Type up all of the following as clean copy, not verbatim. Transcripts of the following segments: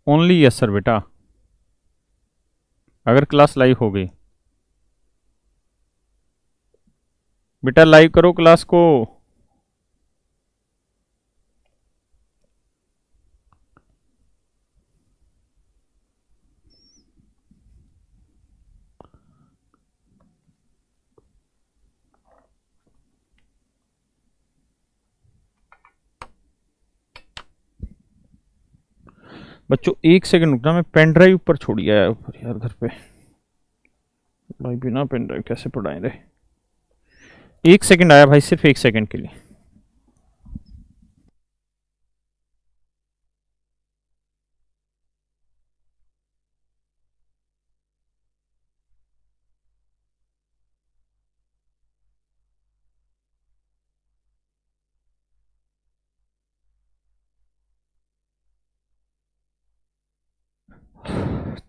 Only yes sir बेटा, अगर class live हो गई। बेटा लाइव करो क्लास को। बच्चों एक सेकंड रुकना, मैं पेन ड्राइव ऊपर छोड़ी आया ऊपर यार घर पे। भाई बिना पेन ड्राइव कैसे पढ़ाए रहे। एक सेकंड आया भाई, सिर्फ एक सेकंड के लिए।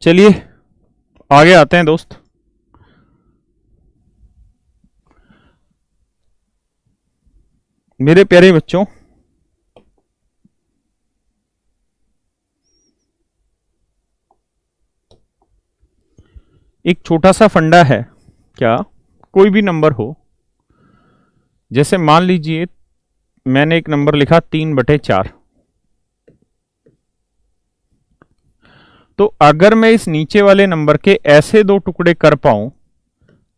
चलिए आगे आते हैं दोस्त। मेरे प्यारे बच्चों, एक छोटा सा फंडा है। क्या कोई भी नंबर हो, जैसे मान लीजिए मैंने एक नंबर लिखा 3/4, तो अगर मैं इस नीचे वाले नंबर के ऐसे दो टुकड़े कर पाऊं,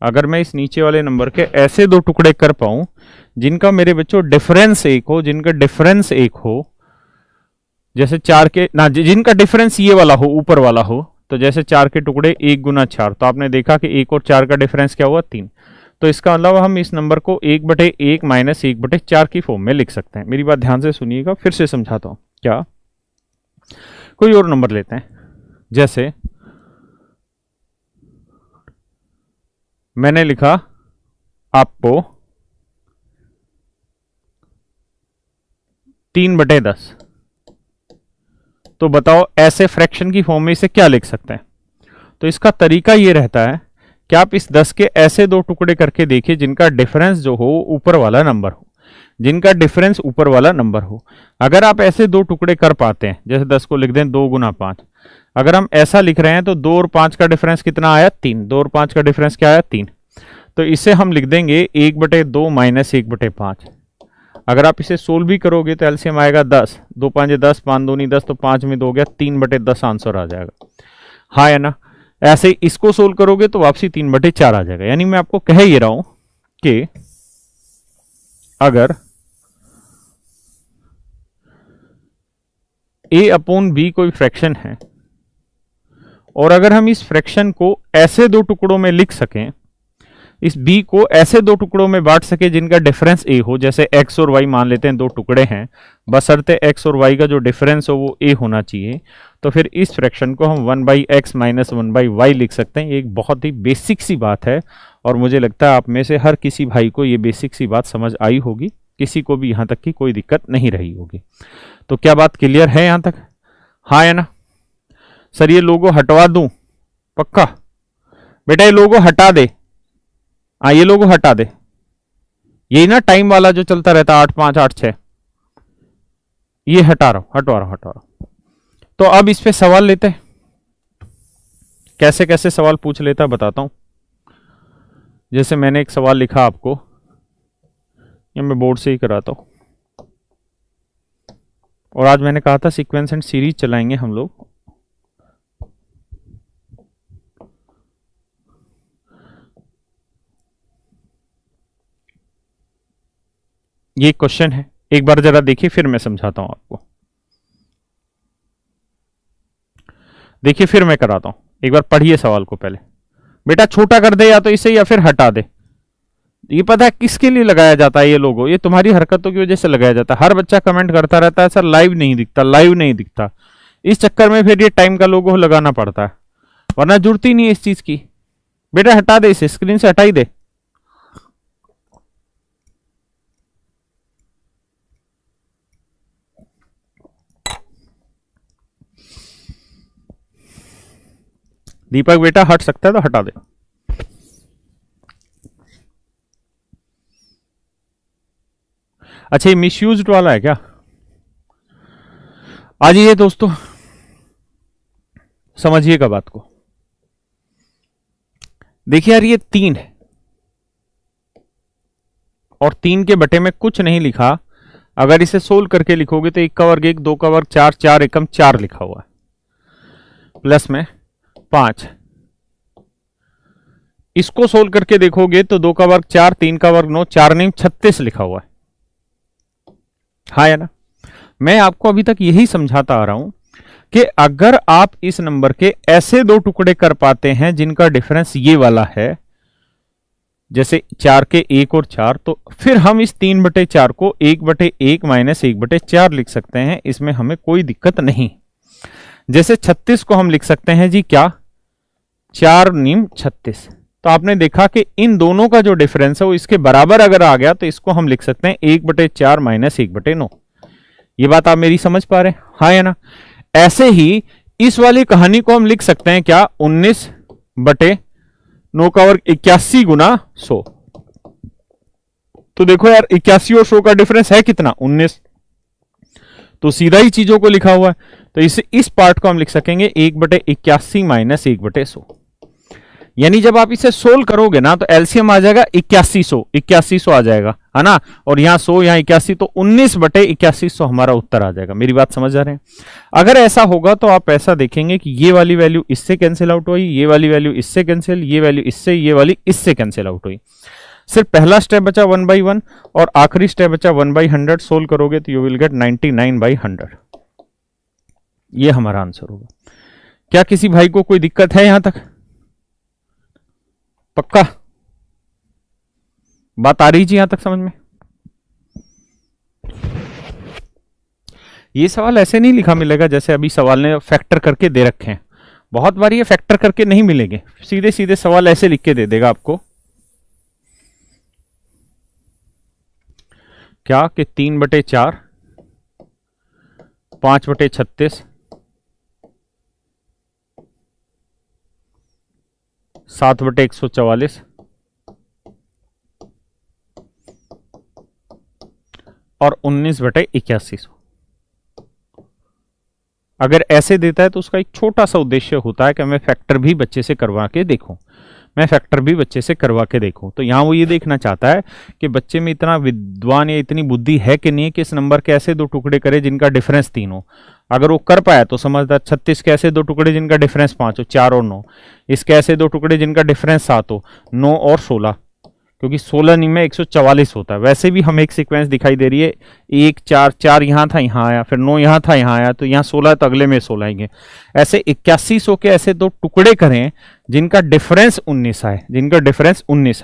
अगर मैं इस नीचे वाले नंबर के ऐसे दो टुकड़े कर पाऊं जिनका मेरे बच्चों डिफरेंस एक हो, जिनका डिफरेंस एक हो, जैसे 4 के ना, जिनका डिफरेंस ये वाला हो, ऊपर वाला हो, तो जैसे 4 के टुकड़े 1 गुना 4, तो आपने देखा कि 1 और 4 का डिफरेंस क्या हुआ 3। तो इसका मतलब हम इस नंबर को 1/1 माइनस 1/4 की फॉर्म में लिख सकते हैं। मेरी बात ध्यान से सुनिएगा, फिर से समझाता हूं। क्या कोई और नंबर लेते हैं, जैसे मैंने लिखा आपको 3/10, तो बताओ ऐसे फ्रैक्शन की फॉर्म में इसे क्या लिख सकते हैं। तो इसका तरीका ये रहता है कि आप इस 10 के ऐसे दो टुकड़े करके देखिए जिनका डिफरेंस जो हो ऊपर वाला नंबर हो, जिनका डिफरेंस ऊपर वाला नंबर हो। अगर आप ऐसे दो टुकड़े कर पाते हैं, जैसे 10 को लिख दें 2 गुना 5, अगर हम ऐसा लिख रहे हैं तो 2 और 5 का डिफरेंस कितना आया 3, 2 और 5 का डिफरेंस क्या आया 3, तो इसे हम लिख देंगे 1/2 माइनस 1/5। अगर आप इसे सोल्व भी करोगे तो एलसीएम आएगा 10, 2 5 10, 5 2 10, तो 5 में 2 गया, 3/10 आंसर आ जाएगा। हाँ या ना। ऐसे इसको सोल्व करोगे तो वापसी 3/4 आ जाएगा। यानी मैं आपको कह ये रहा हूं कि अगर a/b कोई फ्रैक्शन है और अगर हम इस फ्रैक्शन को ऐसे दो टुकड़ों में लिख सकें, इस b को ऐसे दो टुकड़ों में बांट सके जिनका डिफरेंस a हो, जैसे x और y मान लेते हैं दो टुकड़े हैं, बशर्ते x और y का जो डिफरेंस हो वो a होना चाहिए, तो फिर इस फ्रैक्शन को हम 1/x माइनस 1/y लिख सकते हैं। ये एक बहुत ही बेसिक सी बात है और मुझे लगता है आप में से हर किसी भाई को ये बेसिक सी बात समझ आई होगी, किसी को भी यहां तक की कोई दिक्कत नहीं रही होगी। तो क्या बात क्लियर है यहां तक? हाँ या ना। सर ये लोगो हटवा दूं? पक्का बेटा ये लोगो हटा दे। हाँ ये लोगो हटा दे, यही ना टाइम वाला जो चलता रहता 8 5 8 6, ये हटा रहा हूं, हटवा रहा हूं। तो अब इस पे सवाल लेते हैं। कैसे कैसे सवाल पूछ लेता बताता हूं। जैसे मैंने एक सवाल लिखा आपको, ये मैं बोर्ड से ही कराता हूं, और आज मैंने कहा था सीक्वेंस एंड सीरीज चलाएंगे हम लोग। ये क्वेश्चन है, एक बार जरा देखिए फिर मैं समझाता हूं आपको। देखिए फिर मैं कराता हूं, एक बार पढ़िए सवाल को पहले। बेटा छोटा कर दे या तो इसे या फिर हटा दे। ये पता है किसके लिए लगाया जाता है ये लोगो? ये तुम्हारी हरकतों की वजह से लगाया जाता है। हर बच्चा कमेंट करता रहता है सर लाइव नहीं दिखता, लाइव नहीं दिखता। इस चक्कर में फिर ये टाइम का लोगो लगाना पड़ता है, वरना जरूरत ही नहीं है इस चीज की। बेटा हटा दे, इसे स्क्रीन से हटाई दे। दीपक बेटा हट सकता है तो हटा दे। अच्छा ये मिसयूज्ड वाला है क्या? आ जाइए दोस्तों, समझिएगा बात को। देखिए यार ये 3 है और 3 के बटे में कुछ नहीं लिखा। अगर इसे सोल्व करके लिखोगे तो 1 का वर्ग 1, 2 का वर्ग 4, 4 एकम 4 लिखा हुआ है, प्लस में 5। इसको सोल्व करके देखोगे तो 2 का वर्ग 4, 3 का वर्ग 9, 4 नहीं 36 लिखा हुआ है। हाँ या ना? मैं आपको अभी तक यही समझाता आ रहा हूं कि अगर आप इस नंबर के ऐसे 2 टुकड़े कर पाते हैं जिनका डिफरेंस ये वाला है, जैसे 4 के 1 और 4, तो फिर हम इस 3/4 को 1/1 माइनस 1/4 लिख सकते हैं। इसमें हमें कोई दिक्कत नहीं। जैसे 36 को हम लिख सकते हैं जी क्या, 4 नीम 36। तो आपने देखा कि इन दोनों का जो डिफरेंस है वो इसके बराबर अगर आ गया तो इसको हम लिख सकते हैं 1/4 माइनस 1/9। ये बात आप मेरी समझ पा रहे हैं? हाँ या ना? ऐसे ही इस वाली कहानी को हम लिख सकते हैं क्या, 19/9 का वर्ग 81 गुना 100। तो देखो यार 81 और 100 का डिफरेंस है कितना, 19। तो सीधा ही चीजों को लिखा हुआ है। तो इस पार्ट को हम लिख सकेंगे 1/81 माइनस 1/100। यानी जब आप इसे सोल्व करोगे ना तो एलसीएम आ जाएगा 8100 आ जाएगा, है ना? और यहां 100 यहां 81, तो 19/8100 हमारा उत्तर आ जाएगा। मेरी बात समझ आ रहे हैं? अगर ऐसा होगा तो आप ऐसा देखेंगे कि ये वाली वैल्यू इससे कैंसिल आउट हुई, ये वाली वैल्यू इससे कैंसिल, ये वैल्यू इससे, ये वाली इससे कैंसिल आउट हुई। सिर्फ पहला स्टेप बचा 1/1 और आखिरी स्टेप बचा 1/100। सोल्व करोगे तो यू विल गेट 99/100। ये हमारा आंसर होगा। क्या किसी भाई को कोई दिक्कत है यहां तक? पक्का बात आ रही जी यहां तक समझ में? ये सवाल ऐसे नहीं लिखा मिलेगा जैसे अभी सवाल ने फैक्टर करके दे रखे हैं। बहुत बार ये फैक्टर करके नहीं मिलेंगे, सीधे सीधे सवाल ऐसे लिख के दे देगा आपको क्या कि 3/4, 5/36, 7/144 और 19/8100। अगर ऐसे देता है तो उसका एक छोटा सा उद्देश्य होता है कि मैं फैक्टर भी बच्चे से करवा के देखूं, तो यहां वो ये देखना चाहता है कि बच्चे में इतना विद्वान या इतनी बुद्धि है कि नहीं कि इस नंबर के ऐसे 2 टुकड़े करे जिनका डिफरेंस 3 हो। अगर वो कर पाया तो समझदार। 36 के ऐसे 2 टुकड़े जिनका डिफरेंस 5 हो, 4 और 9। इसके ऐसे 2 टुकड़े जिनका डिफरेंस 7 हो, 9 और 16, क्योंकि 16 नहीं में 144 होता है। वैसे भी हमें एक सीक्वेंस दिखाई दे रही है, 1 4 4 यहां था यहां आया, फिर 9 यहां था यहां आया, तो यहां 16 तो अगले में 16 आएंगे। ऐसे 8100 के ऐसे 2 टुकड़े करें जिनका डिफरेंस 19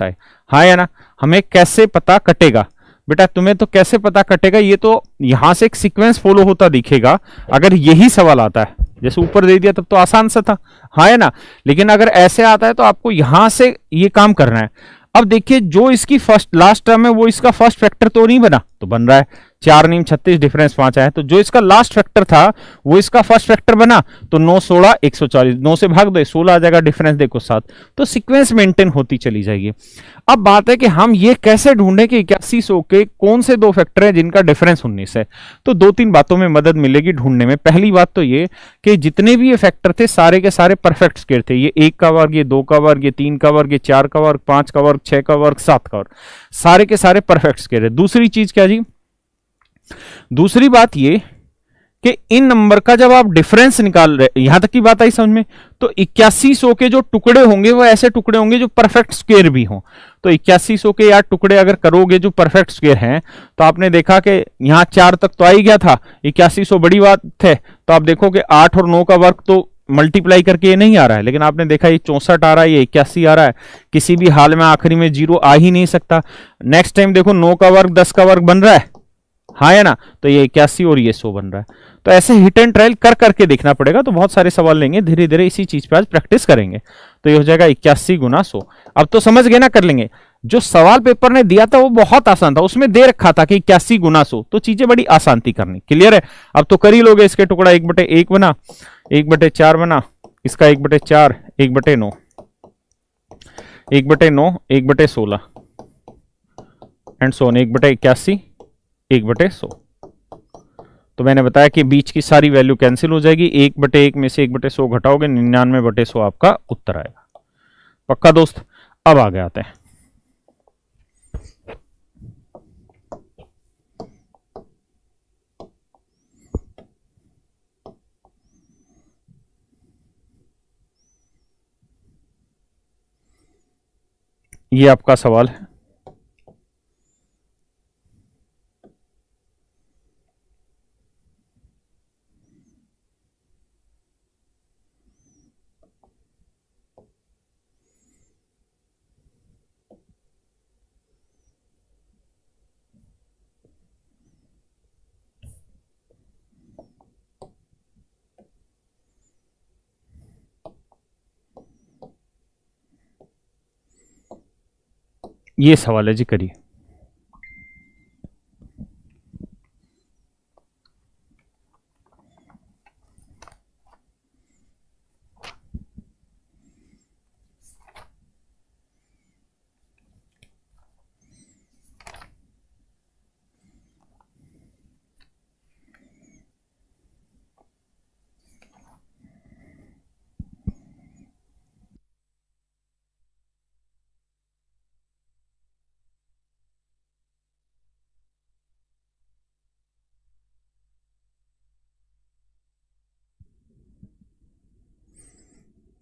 आए, हाँ या ना? हमें कैसे पता कटेगा बेटा? तुम्हें तो कैसे पता कटेगा, ये तो यहां से एक सीक्वेंस फॉलो होता दिखेगा। अगर यही सवाल आता है जैसे ऊपर दे दिया तब तो आसान सा था, हाँ या ना? लेकिन अगर ऐसे आता है तो आपको यहां से ये काम करना है। अब देखिए जो इसकी लास्ट टर्म है वो इसका फर्स्ट फैक्टर तो नहीं बना, तो बन रहा है 4 नीम 36, डिफरेंस 5 आया। तो जो इसका लास्ट फैक्टर था वो इसका फर्स्ट फैक्टर बना, तो 9 16 140, 9 से भाग दो 16 आ जाएगा, डिफरेंस देखो 7। तो सीक्वेंस मेंटेन होती चली जाएगी। अब बात है कि हम ये कैसे ढूंढें कि 8100 के कौन से 2 फैक्टर है जिनका डिफरेंस 19 है। तो 2-3 बातों में मदद मिलेगी ढूंढने में। पहली बात तो ये कि जितने भी ये फैक्टर थे सारे के सारे परफेक्ट स्क्वायर थे। ये 1 का वर्ग, ये 2 का वर्ग, ये 3 का वर्ग, ये 4 का वर्ग, 5 का वर्ग, 6 का वर्ग, 7 का वर्ग, सारे के सारे परफेक्ट स्क्वायर है। दूसरी चीज क्या जी? दूसरी बात ये कि इन नंबर का जब आप डिफरेंस निकाल रहे, यहां तक की बात आई समझ में, तो 8100 के जो टुकड़े होंगे वो ऐसे टुकड़े होंगे जो परफेक्ट स्क्वायर भी हों। तो 8100 के यार टुकड़े अगर करोगे जो परफेक्ट स्क्वायर हैं, तो आपने देखा कि यहां 4 तक तो आ ही गया था, 8100 बड़ी बात है। तो आप देखो कि 8 और 9 का वर्ग तो मल्टीप्लाई करके ये नहीं आ रहा है, लेकिन आपने देखा ये 64 आ रहा है, ये 81 आ रहा है। किसी भी हाल में आखिरी में 0 आ ही नहीं सकता। नेक्स्ट टाइम देखो 9 का वर्ग 10 का वर्ग बन रहा है, हाँ है ना? तो ये 81 और ये 100 बन रहा है। तो ऐसे हिट एंड ट्रायल कर करके देखना पड़ेगा। तो बहुत सारे सवाल लेंगे, धीरे धीरे इसी चीज पे आज प्रैक्टिस करेंगे। तो ये हो जाएगा 81 गुना 100। अब तो समझ गए ना, कर लेंगे। जो सवाल पेपर ने दिया था वो बहुत आसान था, उसमें दे रखा था कि 81 गुना 100, तो चीजें बड़ी आसान थी करनी। क्लियर है? अब तो कर ही लोगे। इसके टुकड़ा 1/1 बना, 1/4 बना, इसका 1/4, 1/9, 1/9, 1/16 एंड सो 1/81, 1/100। तो मैंने बताया कि बीच की सारी वैल्यू कैंसिल हो जाएगी, 1/1 में से 1/100 घटाओगे 99/100 आपका उत्तर आएगा। पक्का दोस्त। अब आगे आते हैं। ये आपका सवाल है। ये सवाल है जी, करिए।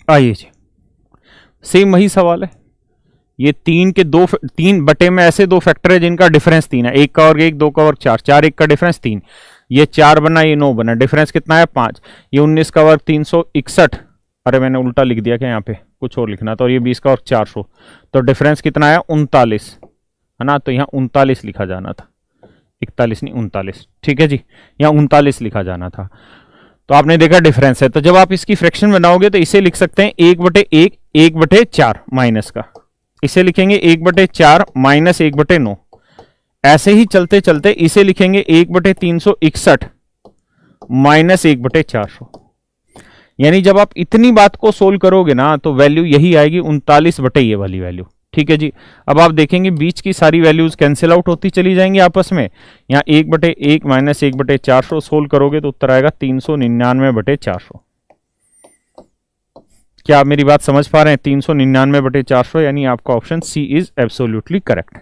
आइए जी, सेम वही सवाल है। ये 3 बटे में ऐसे दो फैक्टर है जिनका डिफरेंस 3 है, 1 का वर्ग 1, 2 का वर्ग 4, 4 1 का डिफरेंस 3, ये 4 बना, ये 9 बना, डिफरेंस कितना है 5, ये 19 का वर्ग 361, अरे मैंने उल्टा लिख दिया क्या, यहाँ पे कुछ और लिखना था, और ये 20 का वर्ग 400, तो डिफरेंस कितना है 39, है ना। तो यहाँ 39 लिखा जाना था, 41 नहीं 39, ठीक है जी, यहाँ 39 लिखा जाना था। तो आपने देखा डिफरेंस है, तो जब आप इसकी फ्रैक्शन बनाओगे तो इसे लिख सकते हैं 1/1, 1/4 माइनस का, इसे लिखेंगे 1/4 माइनस 1/9, ऐसे ही चलते चलते इसे लिखेंगे 1/361 माइनस 1/400। यानी जब आप इतनी बात को सोल्व करोगे ना तो वैल्यू यही आएगी 39 बटे ये वाली वैल्यू, ठीक है जी। अब आप देखेंगे बीच की सारी वैल्यूज कैंसिल आउट होती चली जाएंगी आपस में, यहाँ 1/1 माइनस 1/400 सोल्व करोगे तो उत्तर आएगा 399/400। क्या आप मेरी बात समझ पा रहे हैं? 399/400, यानी आपका option C is absolutely correct.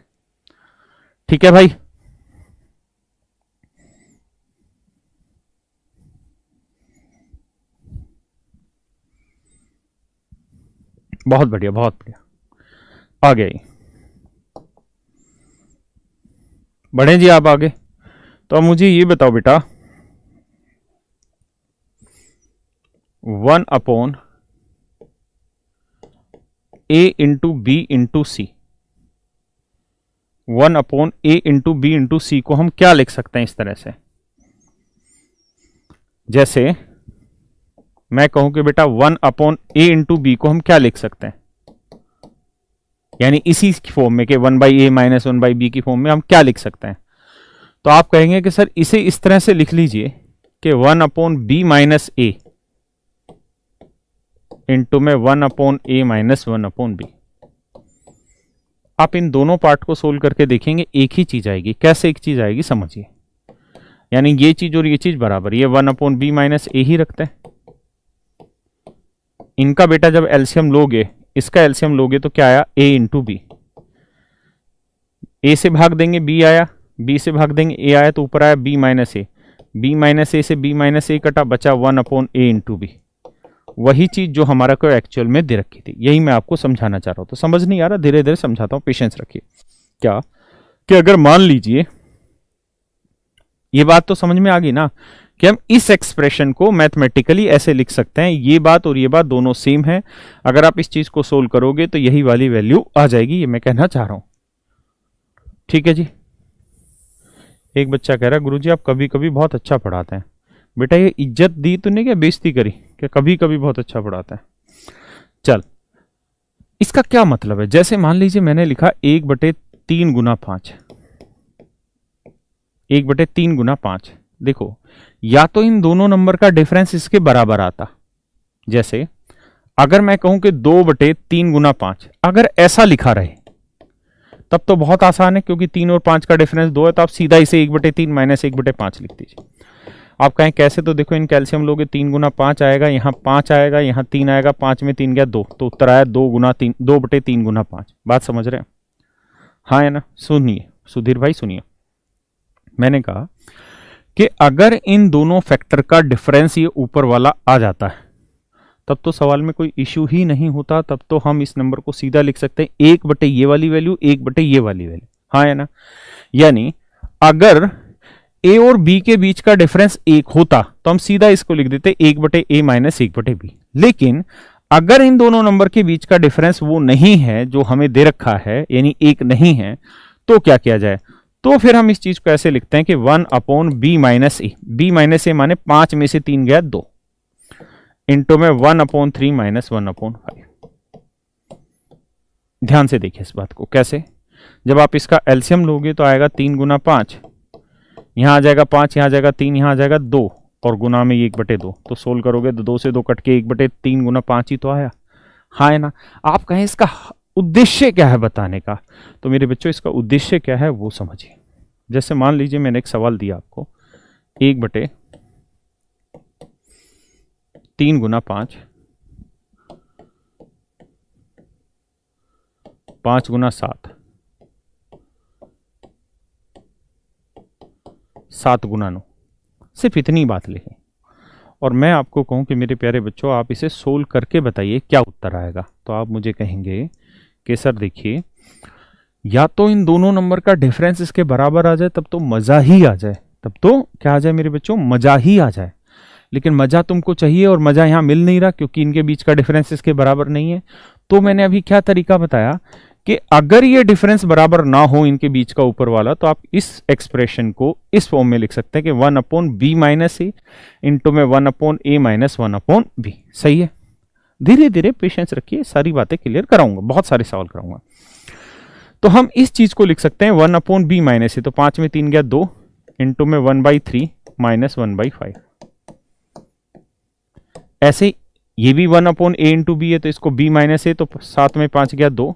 ठीक है भाई, बहुत बढ़िया बहुत बढ़िया। आगे बढ़े जी आप आगे। तो अब मुझे ये बताओ बेटा, 1/a इंटू बी इंटू सी, 1/a इंटू बी इंटू सी को हम क्या लिख सकते हैं इस तरह से, जैसे मैं कहूं कि बेटा 1/a इंटू बी को हम क्या लिख सकते हैं, यानी इसी फॉर्म में कि 1/a माइनस 1/b की फॉर्म में हम क्या लिख सकते हैं। तो आप कहेंगे कि सर इसे इस तरह से लिख लीजिए कि 1/b माइनस a इंटू में 1/a माइनस 1/b। आप इन दोनों पार्ट को सोल्व करके देखेंगे एक ही चीज आएगी। कैसे एक चीज आएगी समझिए, यानी ये चीज और ये चीज बराबर, ये 1/b माइनस a ही रखते हैं। इनका बेटा जब एलसीएम लोगे, इसका एलसीएम लोगे तो क्या आया a इंटू बी, a से भाग देंगे b आया, b से भाग देंगे a आया, तो ऊपर आया b minus a, b minus a से b माइनस a कटा, बचा 1/a इंटू बी। वही चीज जो हमारा को एक्चुअल में दे रखी थी, यही मैं आपको समझाना चाह रहा हूं। तो समझ नहीं आ रहा, धीरे धीरे समझाता हूं, पेशेंस रखिए। क्या कि अगर मान लीजिए, ये बात तो समझ में आ गई ना कि हम इस एक्सप्रेशन को मैथमेटिकली ऐसे लिख सकते हैं, ये बात और ये बात दोनों सेम है। अगर आप इस चीज को सोल्व करोगे तो यही वाली वैल्यू आ जाएगी, ये मैं कहना चाह रहा हूं। ठीक है जी। एक बच्चा कह रहा है गुरुजी आप कभी कभी बहुत अच्छा पढ़ाते हैं। बेटा ये इज्जत दी तूने क्या बेइज्जती करी, क्या कभी कभी बहुत अच्छा पढ़ाता है। चल, इसका क्या मतलब है, जैसे मान लीजिए मैंने लिखा 1/3 गुना 5, 1/3 गुना 5। देखो, या तो इन दोनों नंबर का डिफरेंस इसके बराबर आता, जैसे अगर मैं कहूं कि 2/3 गुना 5, अगर ऐसा लिखा रहे तब तो बहुत आसान है, क्योंकि 3 और 5 का डिफरेंस 2 है, तो आप सीधा इसे 1/3 माइनस 1/5 लिख दीजिए। आप कहें कैसे, तो देखो इन कैल्शियम लोगे 3 गुना 5 आएगा, यहाँ 5 आएगा, यहाँ 3 आएगा, 5 में 3 गया 2, तो उत्तर आया 2 गुना 3, 2/3 गुना 5। बात समझ रहे हैं? हाँ है ना? सुनिए सुधीर भाई सुनिए, मैंने कहा कि अगर इन दोनों फैक्टर का डिफरेंस ये ऊपर वाला आ जाता है तब तो सवाल में कोई इश्यू ही नहीं होता, तब तो हम इस नंबर को सीधा लिख सकते हैं 1/, ये वाली वैल्यू 1/, ये वाली वैल्यू। हाँ है ना? यानी अगर ए और बी के बीच का डिफरेंस 1 होता तो हम सीधा इसको लिख देते 1/a माइनस 1/b। लेकिन अगर इन दोनों नंबर के बीच का डिफरेंस वो नहीं है जो हमें दे रखा है, यानी 1 नहीं है, तो क्या किया जाए? तो फिर हम इस चीज को ऐसे लिखते हैं कि 1/b माइनस ए, b माइनस ए माने 5 में से 3 गया 2, इंटू में 1/3 माइनस 1/5। ध्यान से देखिए इस बात को, कैसे? जब आप इसका एलसीएम लोगे तो आएगा 3 गुना 5, यहां आ जाएगा 5, यहां आ जाएगा 3, यहां आ जाएगा 2, और गुना में 1/2, तो सोल्व करोगे तो 2 से 2 कट के 1/3 गुना 5 ही तो आया। हाँ है ना? आप कहें इसका उद्देश्य क्या है बताने का, तो मेरे बच्चों इसका उद्देश्य क्या है वो समझिए। जैसे मान लीजिए मैंने एक सवाल दिया आपको, 1/3 गुना 5, 5 गुना 7, 7 गुना 9, सिर्फ इतनी बात लिखें और मैं आपको कहूं कि मेरे प्यारे बच्चों आप इसे सोल्व करके बताइए क्या उत्तर आएगा। तो आप मुझे कहेंगे कि सर देखिए, या तो इन दोनों नंबर का डिफरेंस इसके बराबर आ जाए तब तो मजा ही आ जाए, तब तो क्या आ जाए मेरे बच्चों? मजा ही आ जाए। लेकिन मजा तुमको चाहिए और मजा यहां मिल नहीं रहा क्योंकि इनके बीच का डिफरेंस इसके बराबर नहीं है। तो मैंने अभी क्या तरीका बताया कि अगर ये डिफरेंस बराबर ना हो इनके बीच का ऊपर वाला, तो आप इस एक्सप्रेशन को इस फॉर्म में लिख सकते हैं कि 1/b माइनस ए इंटू में 1/a माइनस 1/b। सही है? धीरे धीरे पेशेंस रखिए, सारी बातें क्लियर कराऊंगा, बहुत सारे सवाल कराऊंगा। तो हम इस चीज को लिख सकते हैं 1/b माइनस ए, तो 5 में 3 गया 2, इंटू में 1/3 माइनस 1/5। ऐसे ये भी 1/a इंटू बी है, तो इसको b माइनस ए, तो 7 में 5 गया 2,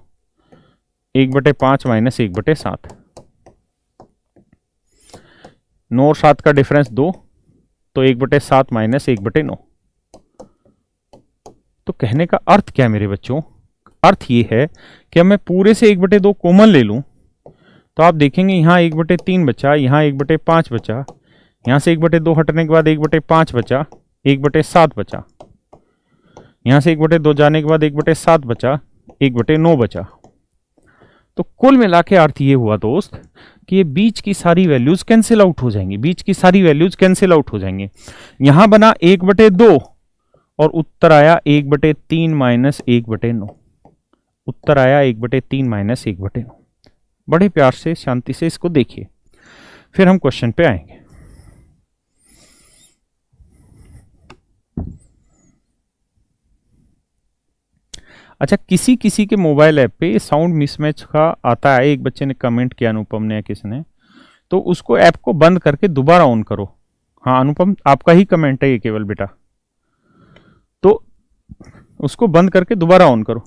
1/5 माइनस 1/7, 9 और 7 का डिफरेंस 2, तो 1/7 माइनस 1/9। तो कहने का अर्थ क्या है मेरे बच्चों? अर्थ ये है कि मैं पूरे से 1/2 कॉमन ले लूं तो आप देखेंगे यहां 1/3 बचा, यहां 1/5 बचा, यहां से 1/2 हटने के बाद 1/5 बचा, 1/7 बचा, यहां से 1/2 जाने के बाद 1/7 बचा, 1/9 बचा। तो कुल मिला के अर्थ ये हुआ दोस्त कि ये बीच की सारी वैल्यूज कैंसिल आउट हो जाएंगी, बीच की सारी वैल्यूज कैंसिल आउट हो जाएंगी। यहां बना 1/2 और उत्तर आया 1/3 माइनस 1/9, उत्तर आया 1/3 माइनस 1/9। बड़े प्यार से शांति से इसको देखिए, फिर हम क्वेश्चन पे आएंगे। अच्छा, किसी किसी के मोबाइल ऐप पे साउंड मिसमैच का आता है, एक बच्चे ने कमेंट किया, अनुपम ने या किसने, तो उसको ऐप को बंद करके दोबारा ऑन करो। हाँ अनुपम, आपका ही कमेंट है ये केवल बेटा, तो उसको बंद करके दोबारा ऑन करो।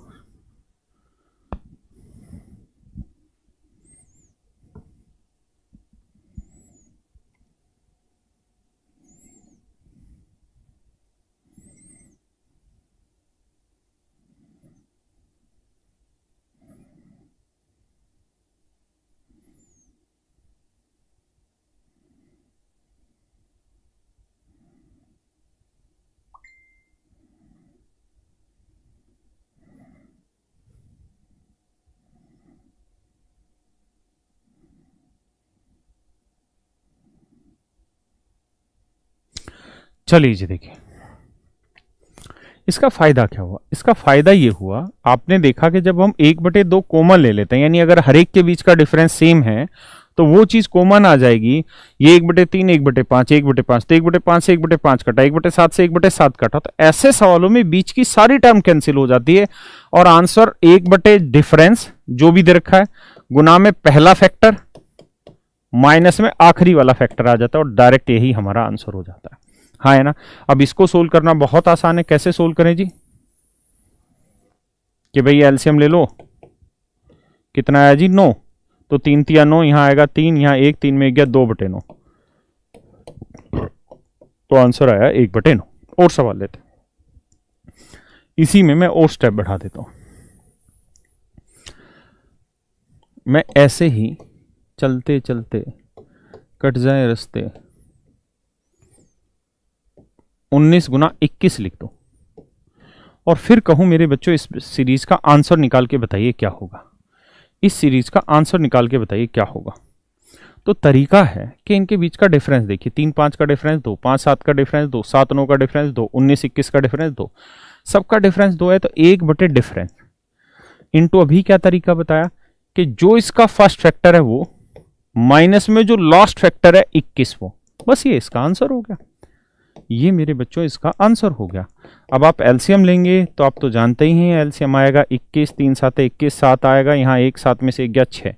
चलिए जी देखिए, इसका फायदा क्या हुआ? इसका फायदा ये हुआ, आपने देखा कि जब हम 1/2 कॉमन ले लेते हैं, यानी अगर हर एक के बीच का डिफरेंस सेम है तो वो चीज कॉमन आ जाएगी। ये 1/3, 1/5, 1/5, तो 1/5 से 1/5 कटा, 1/7 से 1/7 कटा, तो ऐसे सवालों में बीच की सारी टर्म कैंसिल हो जाती है और आंसर 1/, डिफरेंस जो भी दे रखा है, गुना में पहला फैक्टर, माइनस में आखिरी वाला फैक्टर आ जाता है और डायरेक्ट यही हमारा आंसर हो जाता है। हाँ है ना? अब इसको सोल्व करना बहुत आसान है। कैसे सोल्व करें जी? कि भाई एलसीएम ले लो, कितना आया जी? 9, तो 3 × 9, यहां आएगा 3, यहां 1, 3 में 1 गया 2/9, तो आंसर आया 1/9। और सवाल लेते, इसी में मैं और स्टेप बढ़ा देता हूं। मैं ऐसे ही चलते चलते कट जाए रास्ते 19 गुना 21 लिख दो और फिर कहूं मेरे बच्चों इस सीरीज का आंसर निकाल के बताइए क्या होगा। इस सीरीज का आंसर निकाल के बताइए क्या होगा। तो तरीका है कि इनके बीच का डिफरेंस देखिए, 3-5 का डिफरेंस दो, 5-7 का डिफरेंस दो, 7-9 का डिफरेंस दो, 19-21 का डिफरेंस दो, सबका डिफरेंस 2 है तो 1/, डिफरेंस इनटू अभी क्या तरीका बताया कि जो इसका फर्स्ट फैक्टर है वो माइनस में जो लास्ट फैक्टर है 21 वो, बस ये इसका आंसर हो गया। ये मेरे बच्चों इसका आंसर हो गया। अब आप एलसीएम लेंगे तो आप तो जानते ही हैं एलसीएम आएगा 21, 3 7 21, 7 आएगा यहाँ, 1 7 में से 1 गया 6,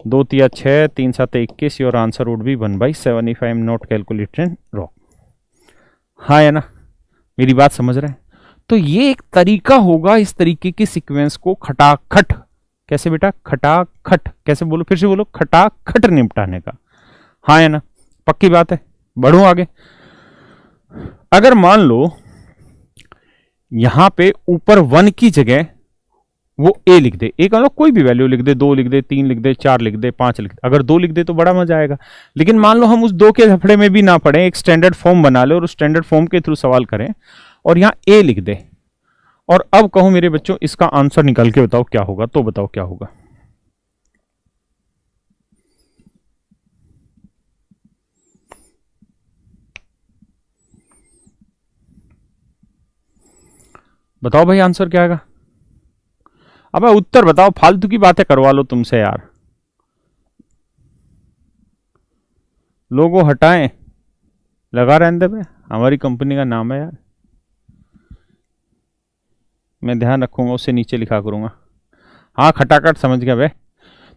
2 3 6, 3 7 21। Your answer would B 1/7 if I am not calculated wrong. हाँ है ना, मेरी बात समझ रहे हैं। तो ये एक तरीका होगा इस तरीके के सीक्वेंस को खटाखट, कैसे बेटा, खटाखट, कैसे बोलो, फिर से बोलो, खटाखट निपटाने का। हाँ है ना, पक्की बात है। बढ़ो आगे। अगर मान लो यहां पे ऊपर 1 की जगह वो ए लिख दे, एक मतलब कोई भी वैल्यू लिख दे, 2 लिख दे, 3 लिख दे, 4 लिख दे, 5 लिख दे। अगर 2 लिख दे तो बड़ा मजा आएगा। लेकिन मान लो हम उस 2 के झपड़े में भी ना पड़े, एक स्टैंडर्ड फॉर्म बना ले और उस स्टैंडर्ड फॉर्म के थ्रू सवाल करें और यहां ए लिख दे और अब कहूं मेरे बच्चों इसका आंसर निकल के बताओ क्या होगा। तो बताओ क्या होगा। बताओ भाई आंसर क्या आएगा। अब उत्तर बताओ, फालतू की बातें करवा लो तुमसे यार। लोगो हटाएं, लगा रहने दे बे, हमारी कंपनी का नाम है यार, मैं ध्यान रखूंगा, उससे नीचे लिखा करूंगा। हाँ खटाखट समझ गया बे।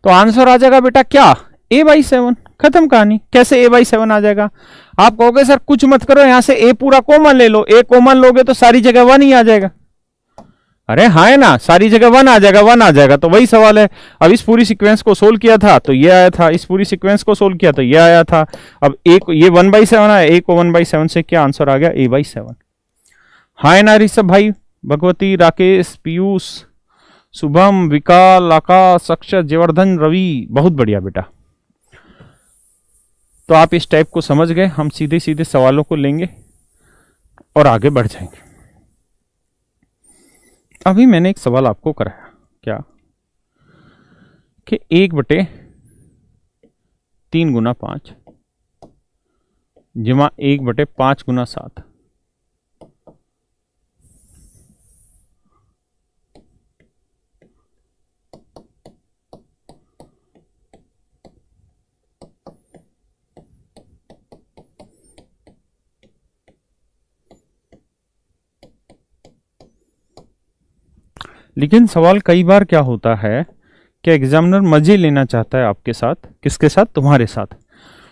तो आंसर आ जाएगा बेटा क्या, a/7। खत्म कहानी। कैसे a/7 आ जाएगा। आप कहोगे सर कुछ मत करो, यहां से a पूरा कॉमन ले लो। a कॉमन लोगे तो सारी जगह 1 ही आ जाएगा। अरे हाँ है ना, सारी जगह 1 आ जाएगा, 1 आ जाएगा। तो वही सवाल है। अब इस पूरी सीक्वेंस को सोल्व किया था तो ये आया था, इस पूरी सीक्वेंस को सोल्व किया तो ये आया था। अब ये 1/7 आया, a को 1/7 से क्या आंसर आ गया, a/7। हाँ है ना ऋषभ भाई, भगवती, राकेश, पीयूष, शुभम, विकाल, आकाश, अक्षर, जयवर्धन, रवि, बहुत बढ़िया बेटा। तो आप इस टाइप को समझ गए। हम सीधे सीधे सवालों को लेंगे और आगे बढ़ जाएंगे। अभी मैंने एक सवाल आपको कराया क्या कि 1/3 गुना 5 जमा 1/5 गुना 7 लेकिन सवाल कई बार क्या होता है कि एग्जामिनर मजे लेना चाहता है आपके साथ। किसके साथ, तुम्हारे साथ।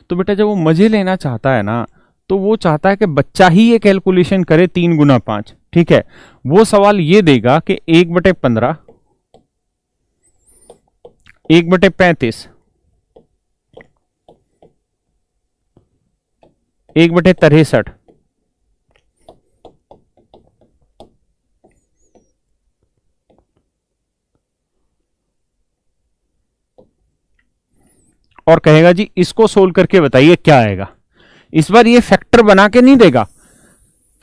तो बेटा जब वो मजे लेना चाहता है ना तो वो चाहता है कि बच्चा ही ये कैलकुलेशन करे 3 गुना 5। ठीक है, वो सवाल ये देगा कि 1/15, 1/35, 1/63 और कहेगा जी इसको सोल्व करके बताइए क्या आएगा। इस बार ये फैक्टर बना के नहीं देगा,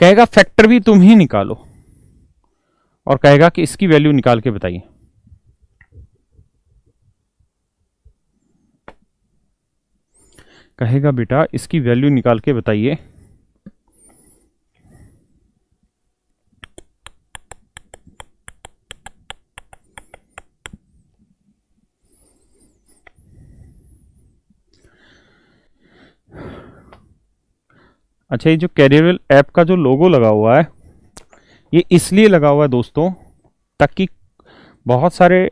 कहेगा फैक्टर भी तुम ही निकालो और कहेगा कि इसकी वैल्यू निकाल के बताइए। कहेगा बेटा इसकी वैल्यू निकाल के बताइए। अच्छा, ये जो कैरियरवेल ऐप का जो लोगो लगा हुआ है ये इसलिए लगा हुआ है दोस्तों ताकि बहुत सारे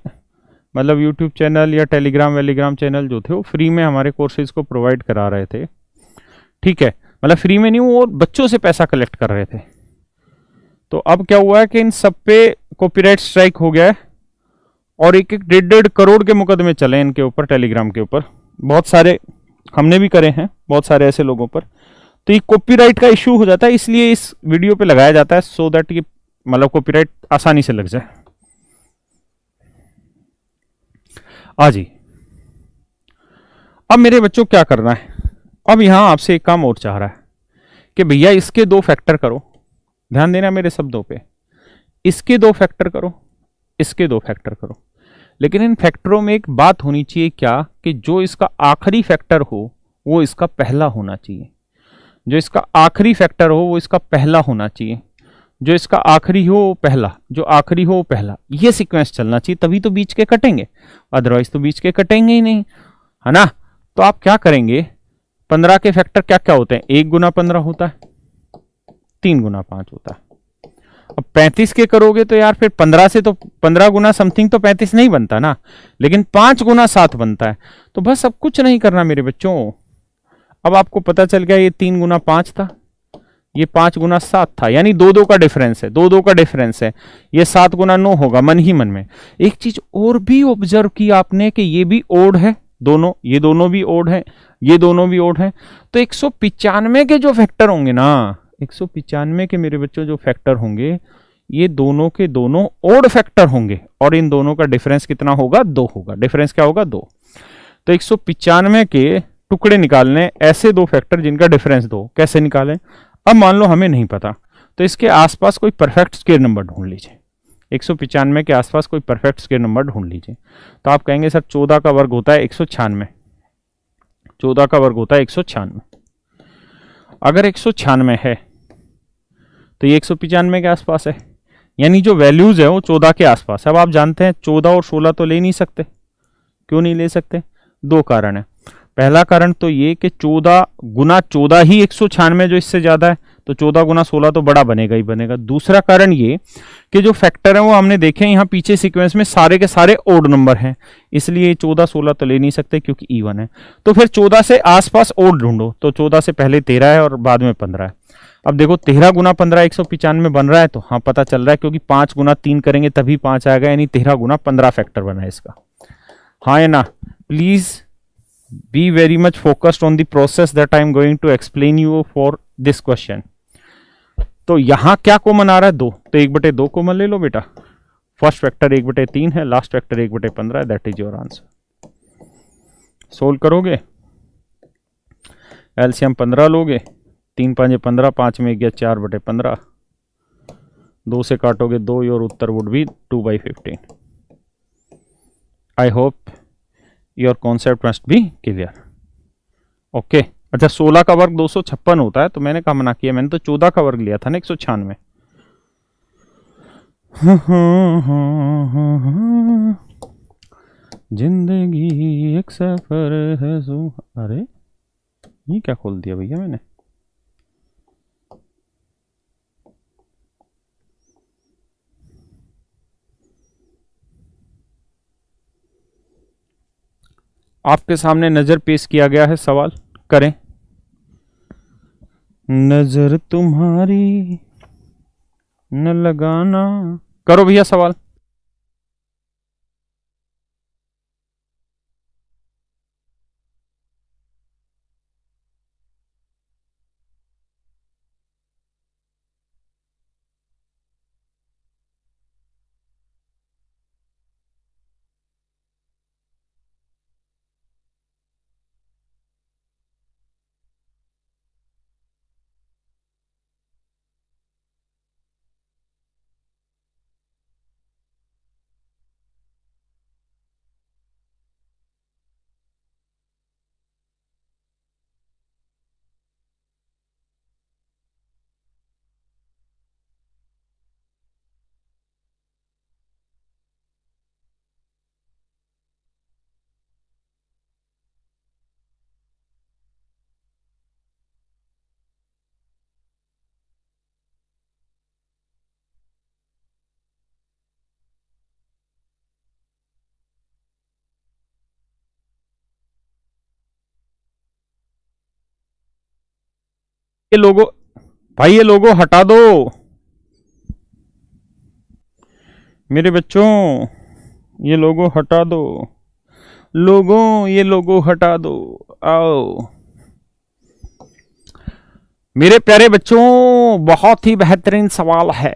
मतलब यूट्यूब चैनल या टेलीग्राम चैनल जो थे वो फ्री में हमारे कोर्सेज को प्रोवाइड करा रहे थे। ठीक है, मतलब फ्री में नहीं, वो बच्चों से पैसा कलेक्ट कर रहे थे। तो अब क्या हुआ है कि इन सब पे कॉपीराइट स्ट्राइक हो गया है और 1-1 करोड़ के मुकदमे चले इनके ऊपर, टेलीग्राम के ऊपर। बहुत सारे हमने भी करे हैं, बहुत सारे ऐसे लोगों पर। तो ये कॉपीराइट का इश्यू हो जाता है, इसलिए इस वीडियो पे लगाया जाता है, सो दैट ये मतलब कॉपीराइट आसानी से लग जाए। जी अब मेरे बच्चों क्या करना है, अब यहां आपसे एक काम और चाह रहा है कि भैया इसके 2 फैक्टर करो, ध्यान देना मेरे शब्दों पे, इसके 2 फैक्टर करो, इसके 2 फैक्टर करो। लेकिन इन फैक्टरों में एक बात होनी चाहिए क्या, कि जो इसका आखिरी फैक्टर हो वो इसका पहला होना चाहिए, जो इसका आखिरी फैक्टर हो वो इसका पहला होना चाहिए, जो इसका आखिरी हो वो पहला, जो आखिरी हो वो पहला, ये सीक्वेंस चलना चाहिए, तभी तो बीच के कटेंगे, अदरवाइज तो बीच के कटेंगे ही नहीं, है ना। तो आप क्या करेंगे, 15 के फैक्टर क्या क्या होते हैं, 1 गुना 15 होता है, 3 गुना 5 होता है। अब 35 के करोगे तो यार फिर 15 से तो 15 गुना समथिंग तो 35 नहीं बनता ना, लेकिन 5 गुना 7 बनता है। तो बस अब कुछ नहीं करना मेरे बच्चों, अब आपको पता चल गया ये 3 गुना 5 था, ये 5 गुना 7 था, यानी 2-2 का डिफरेंस है, 2-2 का डिफरेंस है, ये 7 गुना 9 होगा मन ही मन में। एक चीज और भी ऑब्जर्व की आपने कि ये भी ओड है दोनों, ये दोनों भी ओड है, ये दोनों भी ओड है, तो 195 के जो फैक्टर होंगे ना, 195 के मेरे बच्चों जो फैक्टर होंगे, ये दोनों के दोनों ओड फैक्टर होंगे, और इन दोनों का डिफरेंस कितना होगा, 2 होगा। डिफरेंस क्या होगा, 2। तो 195 के टुकड़े निकालने ऐसे 2 फैक्टर जिनका डिफरेंस 2, कैसे निकालें। अब मान लो हमें नहीं पता, तो इसके आसपास कोई परफेक्ट स्क्वायर नंबर ढूंढ लीजिए, 195 के आसपास कोई परफेक्ट स्क्वायर नंबर ढूंढ लीजिए। तो आप कहेंगे सर 14 का वर्ग होता है 196, 14 का वर्ग होता है 196। अगर 196 है तो ये 195 के आसपास है, यानी जो वैल्यूज है वो 14 के आसपास है। अब आप जानते हैं 14 और 16 तो ले नहीं सकते, क्यों नहीं ले सकते, 2 कारण है। पहला कारण तो ये कि 14 गुना 14 ही 196 जो इससे ज्यादा है, तो 14 गुना 16 तो बड़ा बनेगा ही बनेगा। दूसरा कारण ये कि जो फैक्टर है वो हमने देखे यहाँ पीछे सीक्वेंस में सारे के सारे ओड नंबर हैं, इसलिए 14 16 तो ले नहीं सकते क्योंकि इवन है। तो फिर 14 से आसपास ओड ढूंढो, तो 14 से पहले 13 है और बाद में 15 है। अब देखो 13 गुना 15 195 बन रहा है, तो हाँ पता चल रहा है, क्योंकि 5 गुना 3 करेंगे तभी 5 आएगा, यानी 13 गुना 15 फैक्टर बना है इसका, हाँ या ना। Please be very much focused on the process that I am going to explain you for this question। तो यहां क्या कॉमन आ रहा है, 2, तो 1/2 कॉमन ले लो बेटा। फर्स्ट वेक्टर 1/3 है, लास्ट वेक्टर 1/15 है, that is your answer. Solve करोगे, एलसीएम 15 लोगे, 3 5 15, 5 में गया 4/15, 2 से काटोगे 2, your Uttar would be 2/15। I hope your concept must be clear, okay. अच्छा 16 का वर्ग 256 होता है, तो मैंने कहा मना किया, मैंने तो 14 का वर्ग लिया था ना 196। जिंदगी एक सफर है अरे ये क्या खोल दिया भैया मैंने, आपके सामने नजर पेश किया गया है, सवाल करें। नजर तुम्हारी न लगाना, करो भैया सवाल। ये लोगो भाई, ये लोगो हटा दो मेरे बच्चों, ये लोगो हटा दो, लोगों ये लोगो हटा दो, आओ। मेरे प्यारे बच्चों, बहुत ही बेहतरीन सवाल है।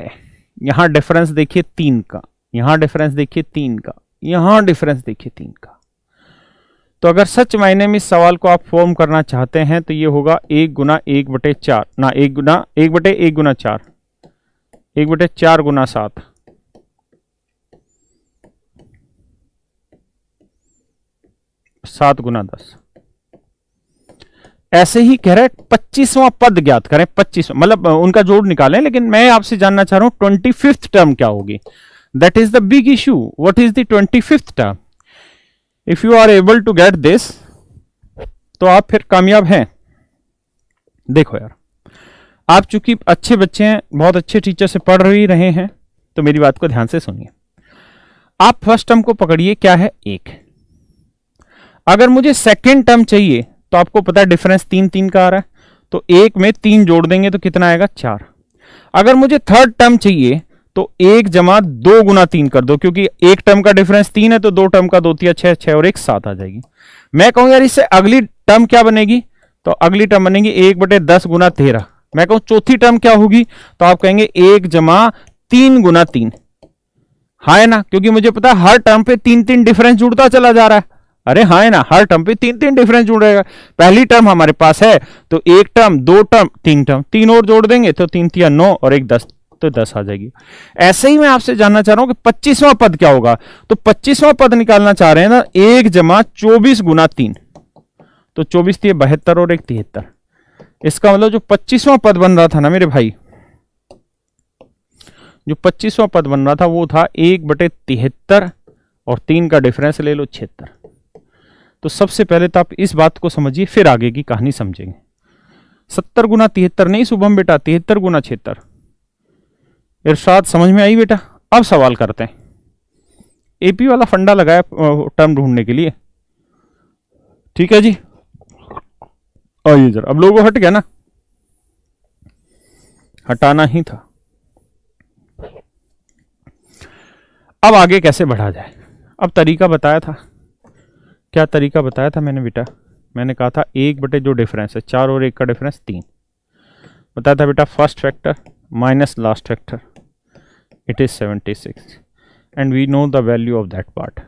यहां डिफरेंस देखिए 3 का, यहां डिफरेंस देखिए 3 का, यहां डिफरेंस देखिए 3 का। तो अगर सच मायने में इस सवाल को आप फॉर्म करना चाहते हैं तो ये होगा 1 गुना 1/4 ना 1 गुना 1/1 गुना 4, 1/4 गुना 7, 7 गुना 10। ऐसे ही कह रहे 25वां पद ज्ञात करें, 25 मतलब उनका जोड़ निकालें, लेकिन मैं आपसे जानना चाह रहा हूं 25th टर्म क्या होगी। That is the big issue, what is the 25th term. If you are able to get this तो आप फिर कामयाब हैं। देखो यार, आप चूंकि अच्छे बच्चे हैं, बहुत अच्छे टीचर से पढ़ ही रहे हैं, तो मेरी बात को ध्यान से सुनिए। आप फर्स्ट टर्म को पकड़िए, क्या है 1। अगर मुझे सेकेंड टर्म चाहिए तो आपको पता है डिफरेंस 3 का आ रहा है, तो 1 में 3 जोड़ देंगे तो कितना आएगा 4। अगर मुझे थर्ड टर्म चाहिए तो 1 जमा 2 गुना 3 कर दो, क्योंकि एक टर्म का डिफरेंस 3 है तो 2 टर्म का 2 तिया 6, 6 और 1 7 आ जाएगी। मैं कहूं यार इससे अगली टर्म क्या बनेगी, तो अगली टर्म बनेगी 1/10 गुना 13। मैं कहूं चौथी टर्म क्या होगी, तो आप कहेंगे 1 जमा 3 गुना 3। हाँ है ना, क्योंकि मुझे पता है हर टर्म पे 3 डिफरेंस जुड़ता चला जा रहा है। अरे हाँ है ना, हर टर्म पे 3 डिफरेंस जुड़ेगा। पहली टर्म हमारे पास है तो 1 टर्म 2 टर्म 3 टर्म, 3 और जोड़ देंगे तो 3 तिया 9 और 1 10, तो 10 आ जाएगी। ऐसे ही मैं आपसे जानना चाह रहा हूं कि 25वां पद क्या होगा। तो 25वां पद निकालना चाह रहे हैं ना, 1 जमा 24 गुना 3, तो 24 तिया 72 और 1 73। इसका मतलब जो 25वां पद बन रहा था ना मेरे भाई, जो 25वां पद बन रहा था वो था 1/73 और 3 का डिफरेंस ले लो 76। तो सबसे पहले तो आप इस बात को समझिए, फिर आगे की कहानी समझेंगे। 70 गुना 73 नहीं शुभम बेटा, 73 गुना 76। इरशाद समझ में आई बेटा। अब सवाल करते हैं, एपी वाला फंडा लगाया टर्म ढूंढने के लिए, ठीक है जी। आइए जरा, अब लोगों हट गया ना, हटाना ही था। अब आगे कैसे बढ़ा जाए। अब तरीका बताया था, क्या तरीका बताया था मैंने बेटा, मैंने कहा था 1 बटे जो डिफरेंस है 4 और 1 का डिफरेंस 3, बताया था बेटा first factor minus last factor, it is 76 and we know the value of that part.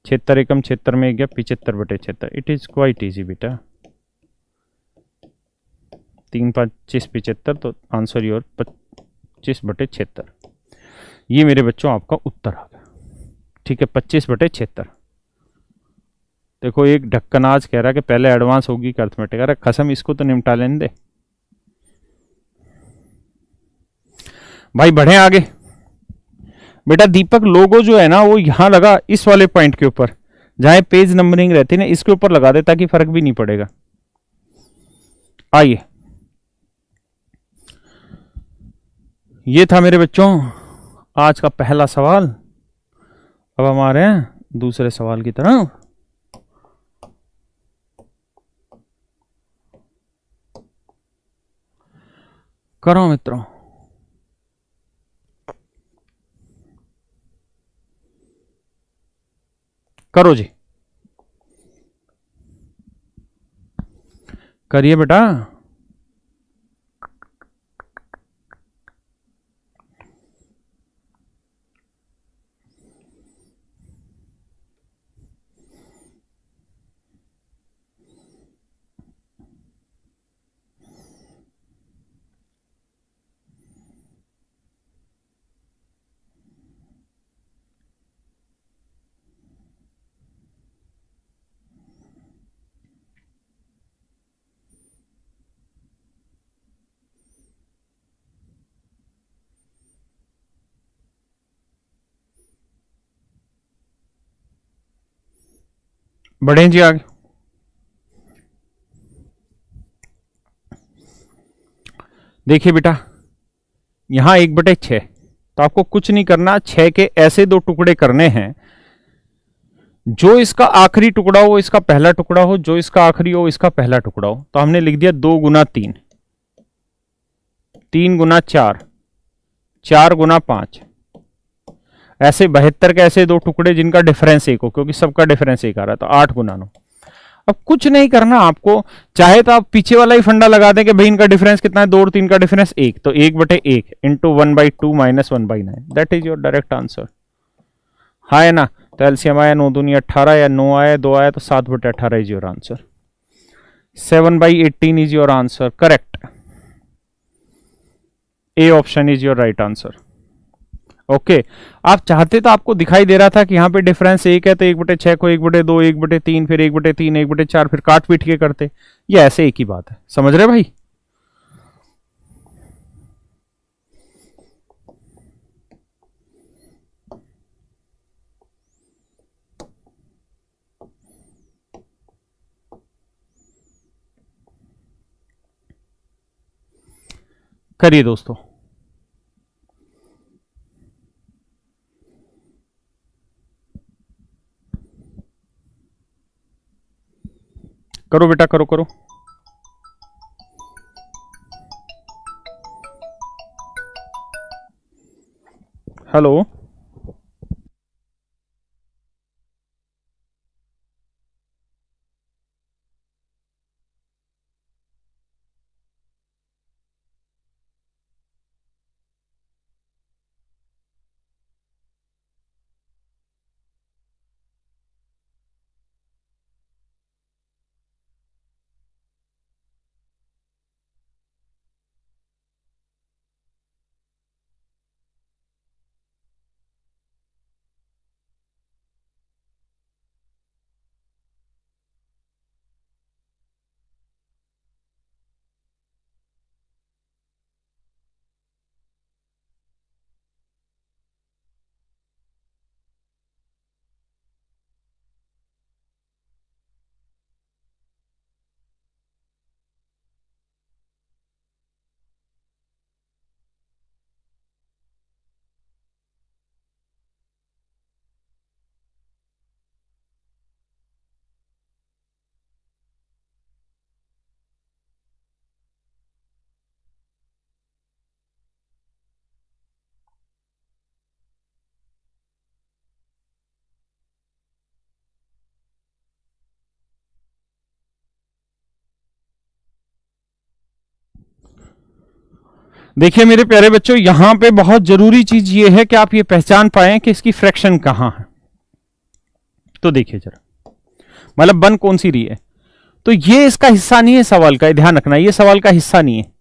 76 एकम 76 में गया 75/76, इट इज क्वाइट इजी बेटा। 3 5 25 75, तो आंसर योर 25/76। ये मेरे बच्चों आपका उत्तर आ गया, ठीक है 25/76। देखो एक ढक्कन आज कह रहा है कि पहले एडवांस होगी कि अर्थमेटिक, अरे कसम इसको तो निपटा लेने दे भाई, बढ़े आगे। बेटा दीपक लोगो जो है ना वो यहां लगा, इस वाले पॉइंट के ऊपर जहां पेज नंबरिंग रहती है ना, इसके ऊपर लगा दे ताकि फर्क भी नहीं पड़ेगा। आइए, ये था मेरे बच्चों आज का पहला सवाल। अब हम आ रहे हैं दूसरे सवाल की तरफ। करो मित्रों, करो जी, करिए बेटा। बढ़े जी आगे। देखिए बेटा यहां 1/6, तो आपको कुछ नहीं करना, 6 के ऐसे 2 टुकड़े करने हैं, जो इसका आखिरी टुकड़ा हो इसका पहला टुकड़ा हो, जो इसका आखिरी हो इसका पहला टुकड़ा हो। तो हमने लिख दिया 2 गुना 3, 3 गुना 4, 4 गुना 5, ऐसे 72 के ऐसे 2 टुकड़े जिनका डिफरेंस 1 हो, क्योंकि सबका डिफरेंस 1 आ रहा है, तो 8 गुना 9। अब कुछ नहीं करना आपको, चाहे तो आप पीछे वाला ही फंडा लगा दें कि भाई इनका डिफरेंस कितना है, 2 और 3 का डिफरेंस 1, तो 1/1 into 1/2 minus 1/9, that is your direct answer. हाँ है ना, तो एलसीएम आया 9 दूनी 18 या 9 आया 2 आया तो 7/18 is your answer. 7/18 is your answer, correct. A option is your right answer. Okay, आप चाहते तो आपको दिखाई दे रहा था कि यहाँ पे डिफरेंस 1 है तो 1/6 को 1/2 1/3 फिर 1/3 1/4 फिर काट पीट के करते, ये ऐसे एक ही बात है, समझ रहे भाई। करिए दोस्तों, करो बेटा, करो करो। हेलो, देखिए मेरे प्यारे बच्चों, यहां पे बहुत जरूरी चीज ये है कि आप ये पहचान पाए कि इसकी फ्रैक्शन कहां है। तो देखिए जरा, मतलब बन कौन सी रही है, तो ये इसका हिस्सा नहीं है सवाल का, ध्यान रखना, ये सवाल का हिस्सा नहीं है,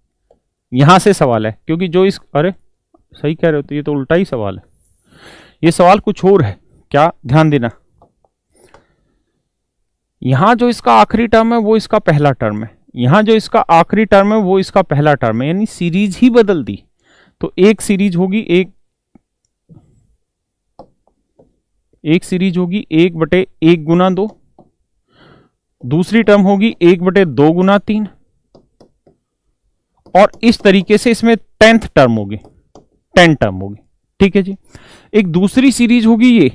यहां से सवाल है, क्योंकि जो इस, अरे सही कह रहे हो, तो ये तो उल्टा ही सवाल है, ये सवाल कुछ और है, क्या ध्यान देना। यहां जो इसका आखिरी टर्म है वो इसका पहला टर्म है, यहां जो इसका आखिरी टर्म है वो इसका पहला टर्म है, यानी सीरीज ही बदल दी। तो एक सीरीज होगी, एक सीरीज होगी 1/1 गुना 2, दूसरी टर्म होगी 1/2 गुना 3, और इस तरीके से इसमें 10th टर्म होगी, 10 टर्म होगी, ठीक है जी। एक दूसरी सीरीज होगी ये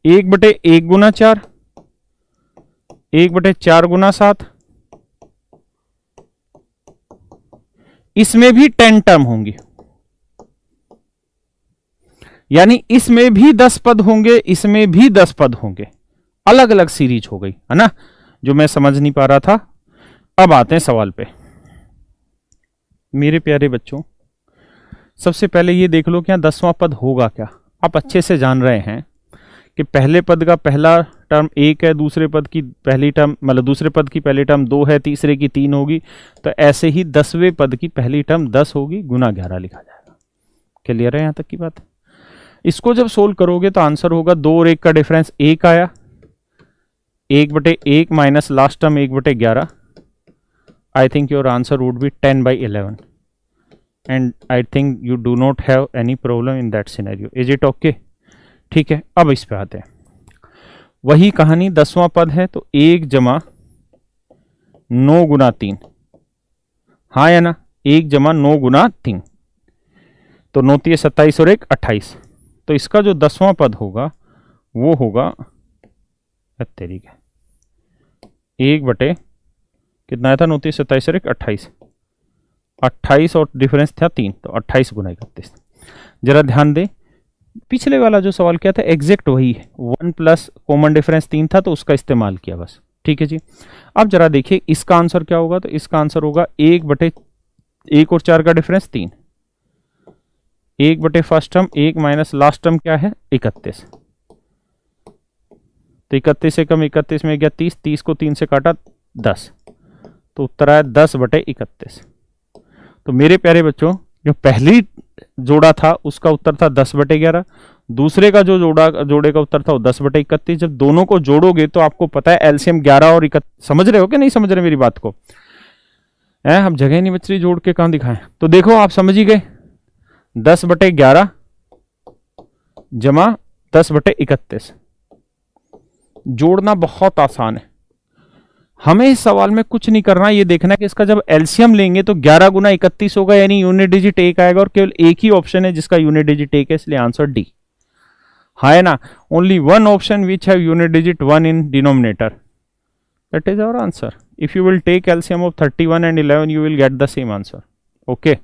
1/1 गुना 4, 1/4 गुना 7, इसमें भी 10 टर्म होंगी, यानी इसमें भी 10 पद होंगे, इसमें भी 10 पद होंगे, अलग अलग सीरीज हो गई है ना, जो मैं समझ नहीं पा रहा था। अब आते हैं सवाल पे मेरे प्यारे बच्चों। सबसे पहले ये देख लो कि यहां 10वां पद होगा क्या। आप अच्छे से जान रहे हैं कि पहले पद का पहला टर्म 1 है, दूसरे पद की पहली टर्म, मतलब दूसरे पद की पहली टर्म 2 है, तीसरे की 3 होगी, तो ऐसे ही 10वें पद की पहली टर्म 10 होगी, गुना 11 लिखा जाएगा। क्लियर है यहां तक की बात। इसको जब सोल्व करोगे तो आंसर होगा 2 और 1 का डिफरेंस 1 आया, 1/1 minus last term 1/11, I think your answer would B 10/11 and I think you do not have any problem in that scenario, is it okay. ठीक है, अब इस पे आते हैं। वही कहानी, 10वां पद है तो 1 जमा 9 गुना 3, हाँ या ना, 1 जमा 9 गुना 3, तो 9 3 27 और 1 28, तो इसका जो 10वां पद होगा वो होगा तरीके 1 बटे कितना आया था, 9 3 27 और 1 28, 28 और डिफरेंस था 3, तो 28 गुना 31। जरा ध्यान दे, पिछले वाला जो सवाल किया था एग्जैक्ट वही है, 1 प्लस कॉमन डिफरेंस 3 था तो उसका इस्तेमाल किया बस, ठीक है जी। अब जरा देखिए इसका आंसर क्या होगा, तो इसका आंसर होगा 1 और 4 का डिफरेंस 3, 1 बटे first term 1 minus last term क्या है 31। तो 31 से कम 31 में गया 30, 30 को 3 से काटा 10, तो उत्तर आया 10 बटे 31। तो मेरे प्यारे बच्चों जो पहली जोड़ा था उसका उत्तर था 10 बटे 11, दूसरे का जो जोड़े का उत्तर था वो 10 बटे 31। जब दोनों को जोड़ोगे तो आपको पता है एलसीएम 11 और 31, समझ रहे हो कि नहीं समझ रहे मेरी बात को? अब जगह नहीं बच रही, जोड़ के कहां दिखाएं? तो देखो आप समझ ही गए, 10 बटे 11 जमा 10 बटे 31। जोड़ना बहुत आसान है, हमें इस सवाल में कुछ नहीं करना, ये देखना कि इसका जब एलसीएम लेंगे तो 11 गुना 31 होगा, यानी यूनिट डिजिट 1 आएगा, और केवल एक ही ऑप्शन है जिसका यूनिट डिजिट 1 है, इसलिए आंसर डी है ना। Only one option which have unit digit 1 in denominator, that is our answer. If you will take LCM of 31 and 11 you will get the same answer. Okay.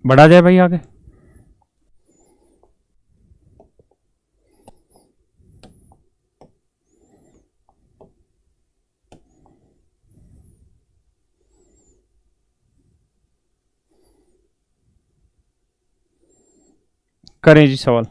बढ़ा जाए भाई आगे। करें जी सवाल।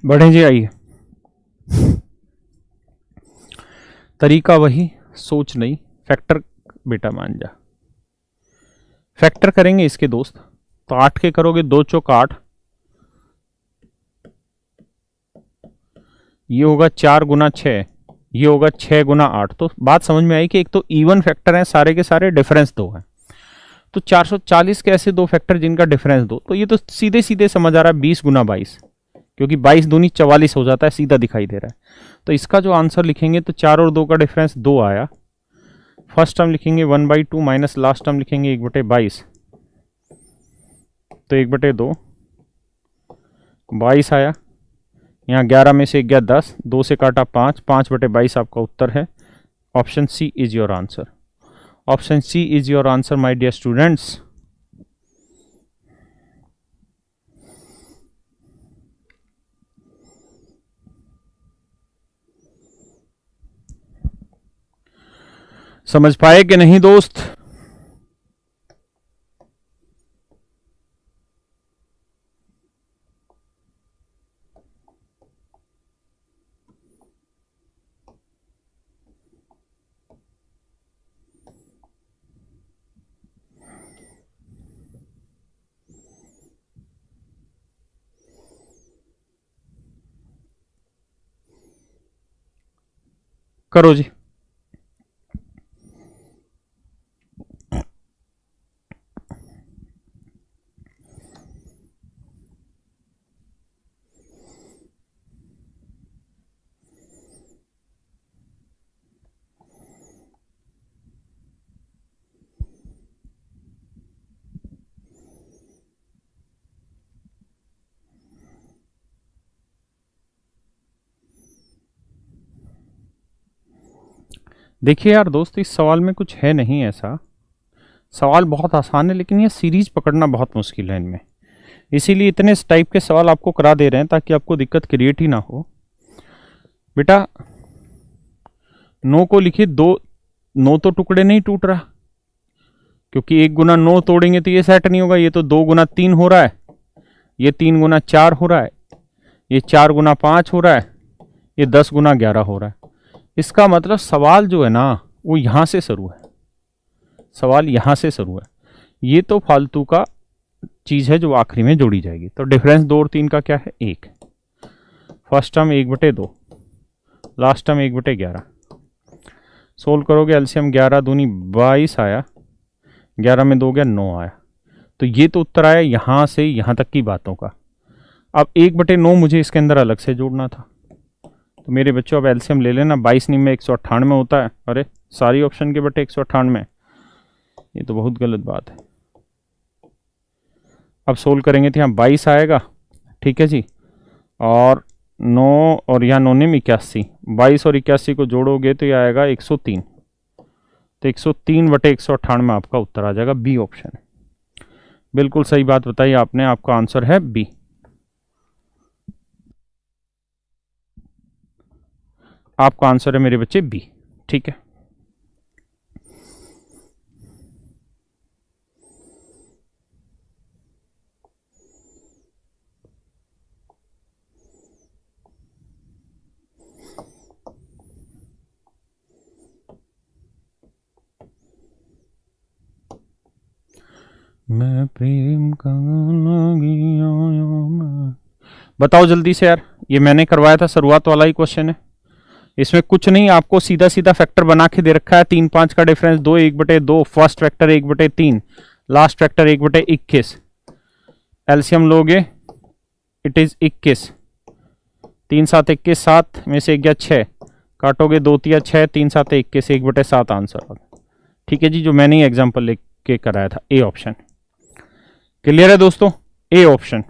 बढ़े जी, आइए। तरीका वही, सोच नहीं, फैक्टर बेटा मान जा। फैक्टर करेंगे इसके दोस्त, तो 8 के करोगे 2 चौक 8, ये होगा 4 गुना 6, ये होगा 6 गुना 8। तो बात समझ में आई कि एक तो इवन फैक्टर है सारे के सारे, डिफरेंस 2 है, तो 440 के ऐसे 2 फैक्टर जिनका डिफरेंस 2, तो ये तो सीधे सीधे समझ आ रहा है 20 गुना 22, क्योंकि 22 दूनी 44 हो जाता है, सीधा दिखाई दे रहा है। तो इसका जो आंसर लिखेंगे तो 4 और 2 का डिफरेंस 2 आया, फर्स्ट टर्म लिखेंगे 1/2 माइनस लास्ट टर्म लिखेंगे 1/22, तो 1/2 22 आया, यहाँ 11 में से गया 10, 2 से काटा 5, 5/22 आपका उत्तर है। Option C is your answer. Option C is your answer my dear students. समझ पाए कि नहीं दोस्त? करो जी। देखिए यार दोस्त, इस सवाल में कुछ है नहीं ऐसा, सवाल बहुत आसान है, लेकिन ये सीरीज पकड़ना बहुत मुश्किल है इनमें, इसीलिए इतने टाइप के सवाल आपको करा दे रहे हैं ताकि आपको दिक्कत क्रिएट ही ना हो। बेटा 9 को लिखिए, 9 तो टुकड़े नहीं टूट रहा, क्योंकि 1 गुना 9 तोड़ेंगे तो ये सेट नहीं होगा, ये तो 2 गुना 3 हो रहा है, ये 3 गुना 4 हो रहा है, ये 4 गुना 5 हो रहा है, ये 10 गुना 11 हो रहा है, इसका मतलब सवाल जो है ना वो यहां से शुरू है, सवाल यहां से शुरू है। ये तो फालतू का चीज है जो आखिरी में जोड़ी जाएगी। तो डिफरेंस 2 और 3 का क्या है? 1। First term 1/2, last term 1/11। Solve करोगे एलसीएम 11 दूनी 22 आया, 11 में 2 गया 9 आया। तो ये तो उत्तर आया यहां से यहां तक की बातों का। अब 1/9 मुझे इसके अंदर अलग से जोड़ना था। तो मेरे बच्चों अब एलसीएम ले लेना, 22 में 198 होता है। अरे सारी ऑप्शन के बटे 198, ये तो बहुत गलत बात है। अब सोल्व करेंगे तो यहाँ 22 आएगा, ठीक है जी, और 9 और यहाँ 9 में 81, 22 और 81 को जोड़ोगे तो ये आएगा 103। तो 103/198 आपका उत्तर आ जाएगा, बी ऑप्शन है। बिल्कुल सही बात बताई आपने, आपका आंसर है बी। आपका आंसर है मेरे बच्चे बी, ठीक है। मैं प्रेम का लागिया मैं। बताओ जल्दी से यार, ये मैंने करवाया था, शुरुआत वाला ही क्वेश्चन है। इसमें कुछ नहीं, आपको सीधा सीधा फैक्टर बना के दे रखा है। 3 5 का difference 2 1/2, first factor 1/3, last factor 1/21। LCM लोगे इट इज 21, 3 7 21, 7 में से 1 गया 6, काटोगे 2 3 6, 3 7 21, 1/7 आंसर। ठीक है जी, जो मैंने एग्जाम्पल लेके कराया था, ए ऑप्शन। क्लियर है दोस्तों, ए ऑप्शन।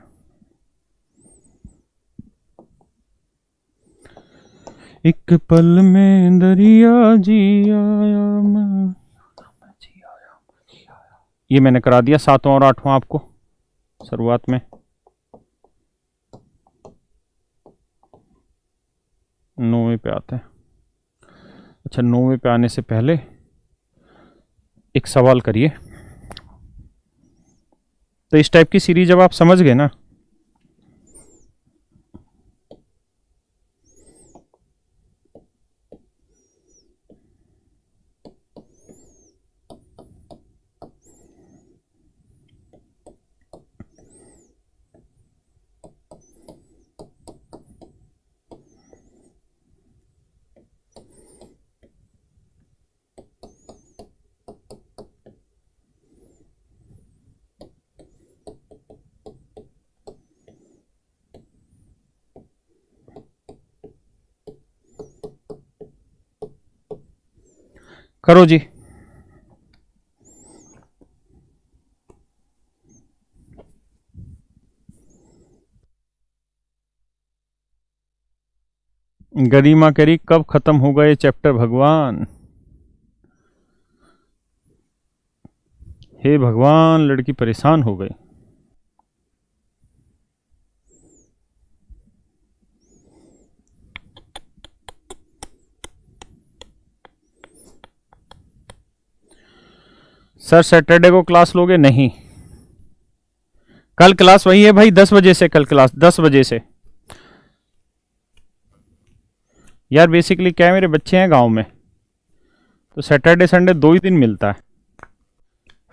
एक पल में दरिया जी आया मैं, ये मैंने करा दिया 7वां और 8वां आपको शुरुआत में। 9वें पे आते हैं। अच्छा, 9वें पे आने से पहले एक सवाल करिए। तो इस टाइप की सीरीज जब आप समझ गए ना, करो जी। गरिमा कह रही कब खत्म होगा ये चैप्टर भगवान। हे भगवान, लड़की परेशान हो गई। सर सैटरडे को क्लास लोगे? नहीं, कल क्लास वही है भाई, 10 बजे से। कल क्लास 10 बजे से। यार बेसिकली क्या है, मेरे बच्चे हैं गांव में, तो सैटरडे संडे 2 ही दिन मिलता है।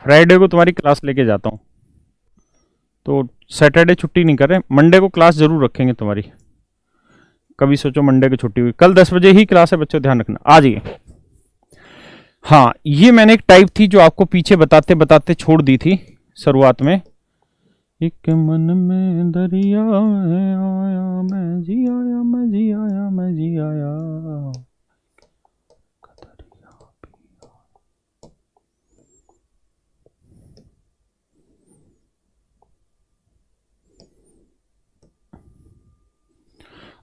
फ्राइडे को तुम्हारी क्लास लेके जाता हूँ, तो सैटरडे छुट्टी नहीं कर रहे। मंडे को क्लास जरूर रखेंगे तुम्हारी, कभी सोचो मंडे की छुट्टी हुई। कल 10 बजे ही क्लास है बच्चों, ध्यान रखना, आ जाइए। हाँ, ये मैंने एक टाइप थी जो आपको पीछे बताते बताते छोड़ दी थी शुरुआत में। एक मन में दरिया आया मैं जी आया, मैं जी आया, मैं जी आया।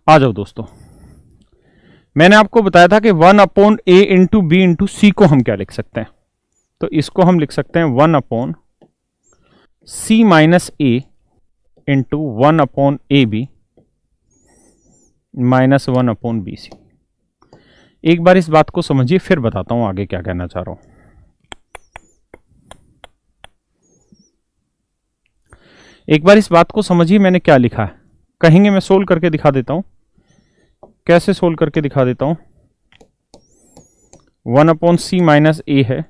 आ जाओ दोस्तों, मैंने आपको बताया था कि 1/a इंटू बी इंटू सी को हम क्या लिख सकते हैं। तो इसको हम लिख सकते हैं 1/c माइनस ए इंटू 1/ab माइनस 1/bc। एक बार इस बात को समझिए, फिर बताता हूं आगे क्या कहना चाह रहा हूं। एक बार इस बात को समझिए, मैंने क्या लिखा है कहेंगे। मैं सोल्व करके दिखा देता हूं, कैसे सोल्व करके दिखा देता हूं। 1/c माइनस ए है,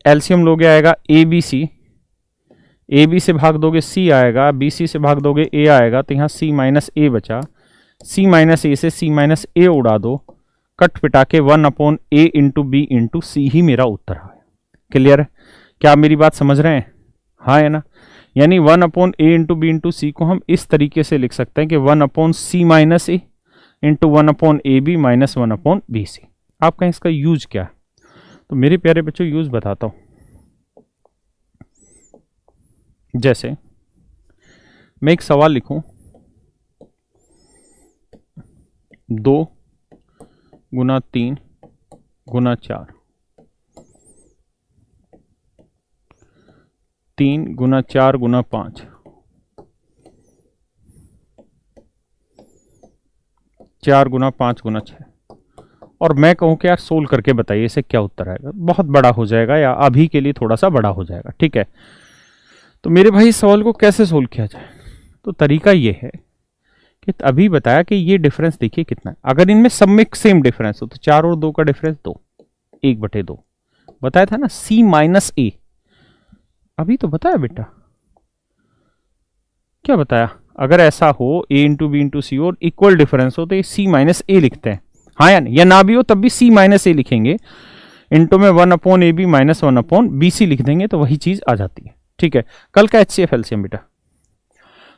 एलसीएम लोगे आएगा A B C, A B से भाग दोगे सी आएगा, बी सी से भाग दोगे ए आएगा, तो यहाँ सी माइनस ए बचा, सी माइनस ए से सी माइनस ए उड़ा दो, कट पिटा के 1/a इंटू बी इंटू सी ही मेरा उत्तर है। क्लियर है? क्या आप मेरी बात समझ रहे हैं? हाँ है ना? यानी 1/a इंटू बी इंटू सी को हम इस तरीके से लिख सकते हैं कि 1/c माइनस ए इंटू 1/ab माइनस 1/bc। आपका इसका यूज क्या है? तो मेरे प्यारे बच्चों यूज बताता हूं। जैसे मैं एक सवाल लिखूं, 2 गुना 3 गुना 4, 3 गुना 4 गुना 5, 4 गुना 5 गुना 6, और मैं कहूं कि यार सोल्व करके बताइए इसे क्या उत्तर आएगा। बहुत बड़ा हो जाएगा या अभी के लिए थोड़ा सा बड़ा हो जाएगा, ठीक है? तो मेरे भाई इस सवाल को कैसे सोल्व किया जाए? तो तरीका ये है कि अभी बताया कि ये डिफरेंस देखिए कितना है। अगर इनमें सब में सेम डिफरेंस हो तो 4 और 2 का डिफरेंस 2, 1/2 बताया था ना, c माइनस ए। अभी तो बताया बेटा, क्या बताया? अगर ऐसा हो a इंटू बी इंटू सी और इक्वल डिफरेंस हो तो ये c माइनस ए लिखते हैं, हाँ या नहीं? या ना भी हो तब भी c माइनस ए लिखेंगे, इंटू में 1/ab माइनस 1/bc लिख देंगे तो वही चीज आ जाती है, ठीक है? कल का HCF एलसीएम बेटा।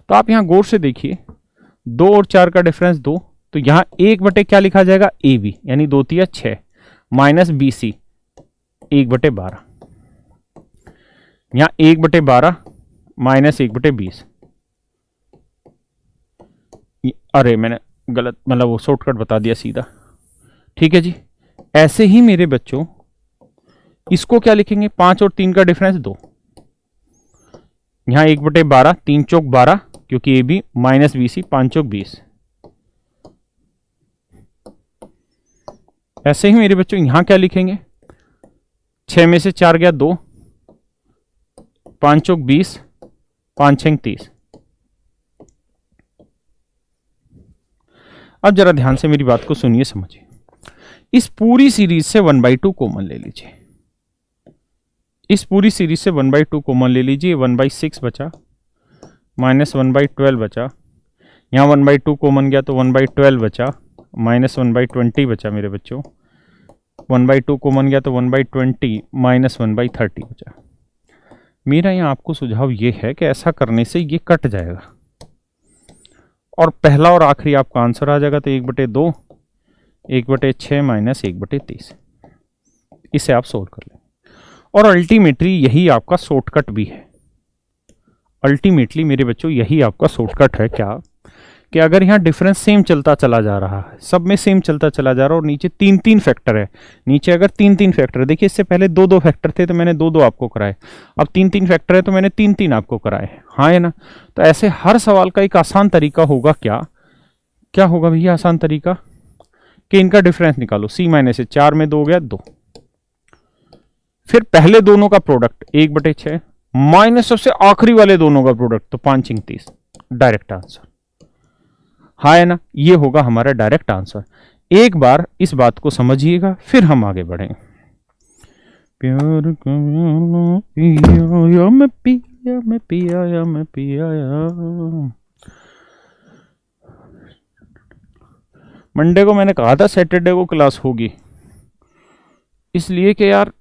तो आप यहां गौर से देखिए, 2 और 4 का डिफरेंस 2, तो यहां 1/, क्या लिखा जाएगा? ए बी, यानी 2 3 6 माइनस बी सी 1/12, यहां 1/12 माइनस 1/20। अरे मैंने गलत, मतलब वो शॉर्टकट बता दिया सीधा, ठीक है जी। ऐसे ही मेरे बच्चों इसको क्या लिखेंगे? 5 और 3 का डिफरेंस 2, यहां 1/12, 3 चौक 12 क्योंकि A B, minus B C 5 चौक 20। ऐसे ही मेरे बच्चों यहां क्या लिखेंगे? 6 में से 4 गया 2, 5 चौक 20, 5 6 30। अब जरा ध्यान से मेरी बात को सुनिए, समझिए। इस पूरी सीरीज से 1/2 कॉमन ले लीजिए, इस पूरी सीरीज से 1/2 कॉमन ले लीजिए, 1/6 बचा माइनस 1/12 बचा, यहाँ 1/2 कॉमन गया तो 1/12 बचा, माइनस 1/20 बचा मेरे बच्चों, 1/2 कॉमन गया तो 1/20 माइनस 1/30 बचा। मेरा यहाँ आपको सुझाव ये है कि ऐसा करने से ये कट जाएगा और पहला और आखिरी आपका आंसर आ जाएगा, तो 1/2 1/6 माइनस 1/30। इसे आप सोल्व कर लें और अल्टीमेटली यही आपका शॉर्टकट भी है। अल्टीमेटली मेरे बच्चों यही आपका शॉर्टकट है, क्या कि अगर यहाँ डिफरेंस सेम चलता चला जा रहा है, सब में सेम चलता चला जा रहा है और नीचे 3-3 फैक्टर है, नीचे अगर 3-3 फैक्टर है, देखिए इससे पहले 2-2 फैक्टर थे तो मैंने 2-2 आपको कराए, अब 3-3 फैक्टर है तो मैंने 3-3 आपको कराए, हाँ है ना? तो ऐसे हर सवाल का एक आसान तरीका होगा, क्या होगा भैया आसान तरीका? कि इनका डिफरेंस निकालो, c माइनस से 4 में 2 गया 2, फिर पहले दोनों का प्रोडक्ट 1/6 माइनस सबसे आखिरी वाले दोनों का प्रोडक्ट तो 5 6 30, डायरेक्ट आंसर, हाँ है ना? ये होगा हमारा डायरेक्ट आंसर। एक बार इस बात को समझिएगा फिर हम आगे बढ़ेंगे। प्यार का पिया या मैं पिया, मैं पिया या मैं पिया या। मंडे को मैंने कहा था सैटरडे को क्लास होगी, इसलिए कि यार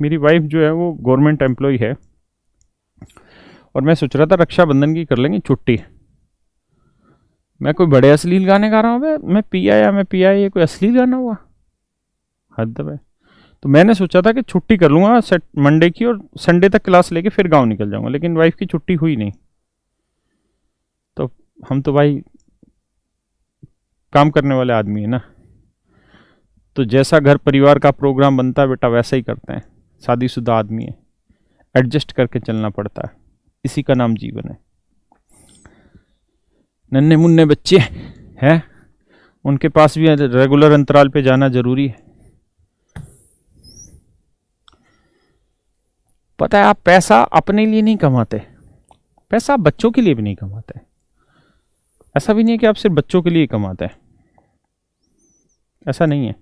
मेरी वाइफ जो है वो गवर्नमेंट एम्प्लॉय है और मैं सोच रहा था रक्षाबंधन की कर लेंगे छुट्टी। मैं कोई बड़े अश्लील गाने गा रहा हूँ? मैं पिया या मैं पिया, ये कोई अश्लील गाना हुआ? हद है। तो मैंने सोचा था कि छुट्टी कर लूँगा मंडे की और संडे तक क्लास लेके फिर गांव निकल जाऊंगा, लेकिन वाइफ की छुट्टी हुई नहीं। तो हम तो भाई काम करने वाले आदमी है ना, तो जैसा घर परिवार का प्रोग्राम बनता है बेटा वैसा ही करते हैं। शादीशुदा आदमी है, एडजस्ट करके चलना पड़ता है, इसी का नाम जीवन है। नन्हे मुन्ने बच्चे हैं, उनके पास भी रेगुलर अंतराल पे जाना जरूरी है। पता है आप पैसा अपने लिए नहीं कमाते, पैसा आप बच्चों के लिए भी नहीं कमाते। ऐसा भी नहीं है कि आप सिर्फ बच्चों के लिए कमाते हैं, ऐसा नहीं है।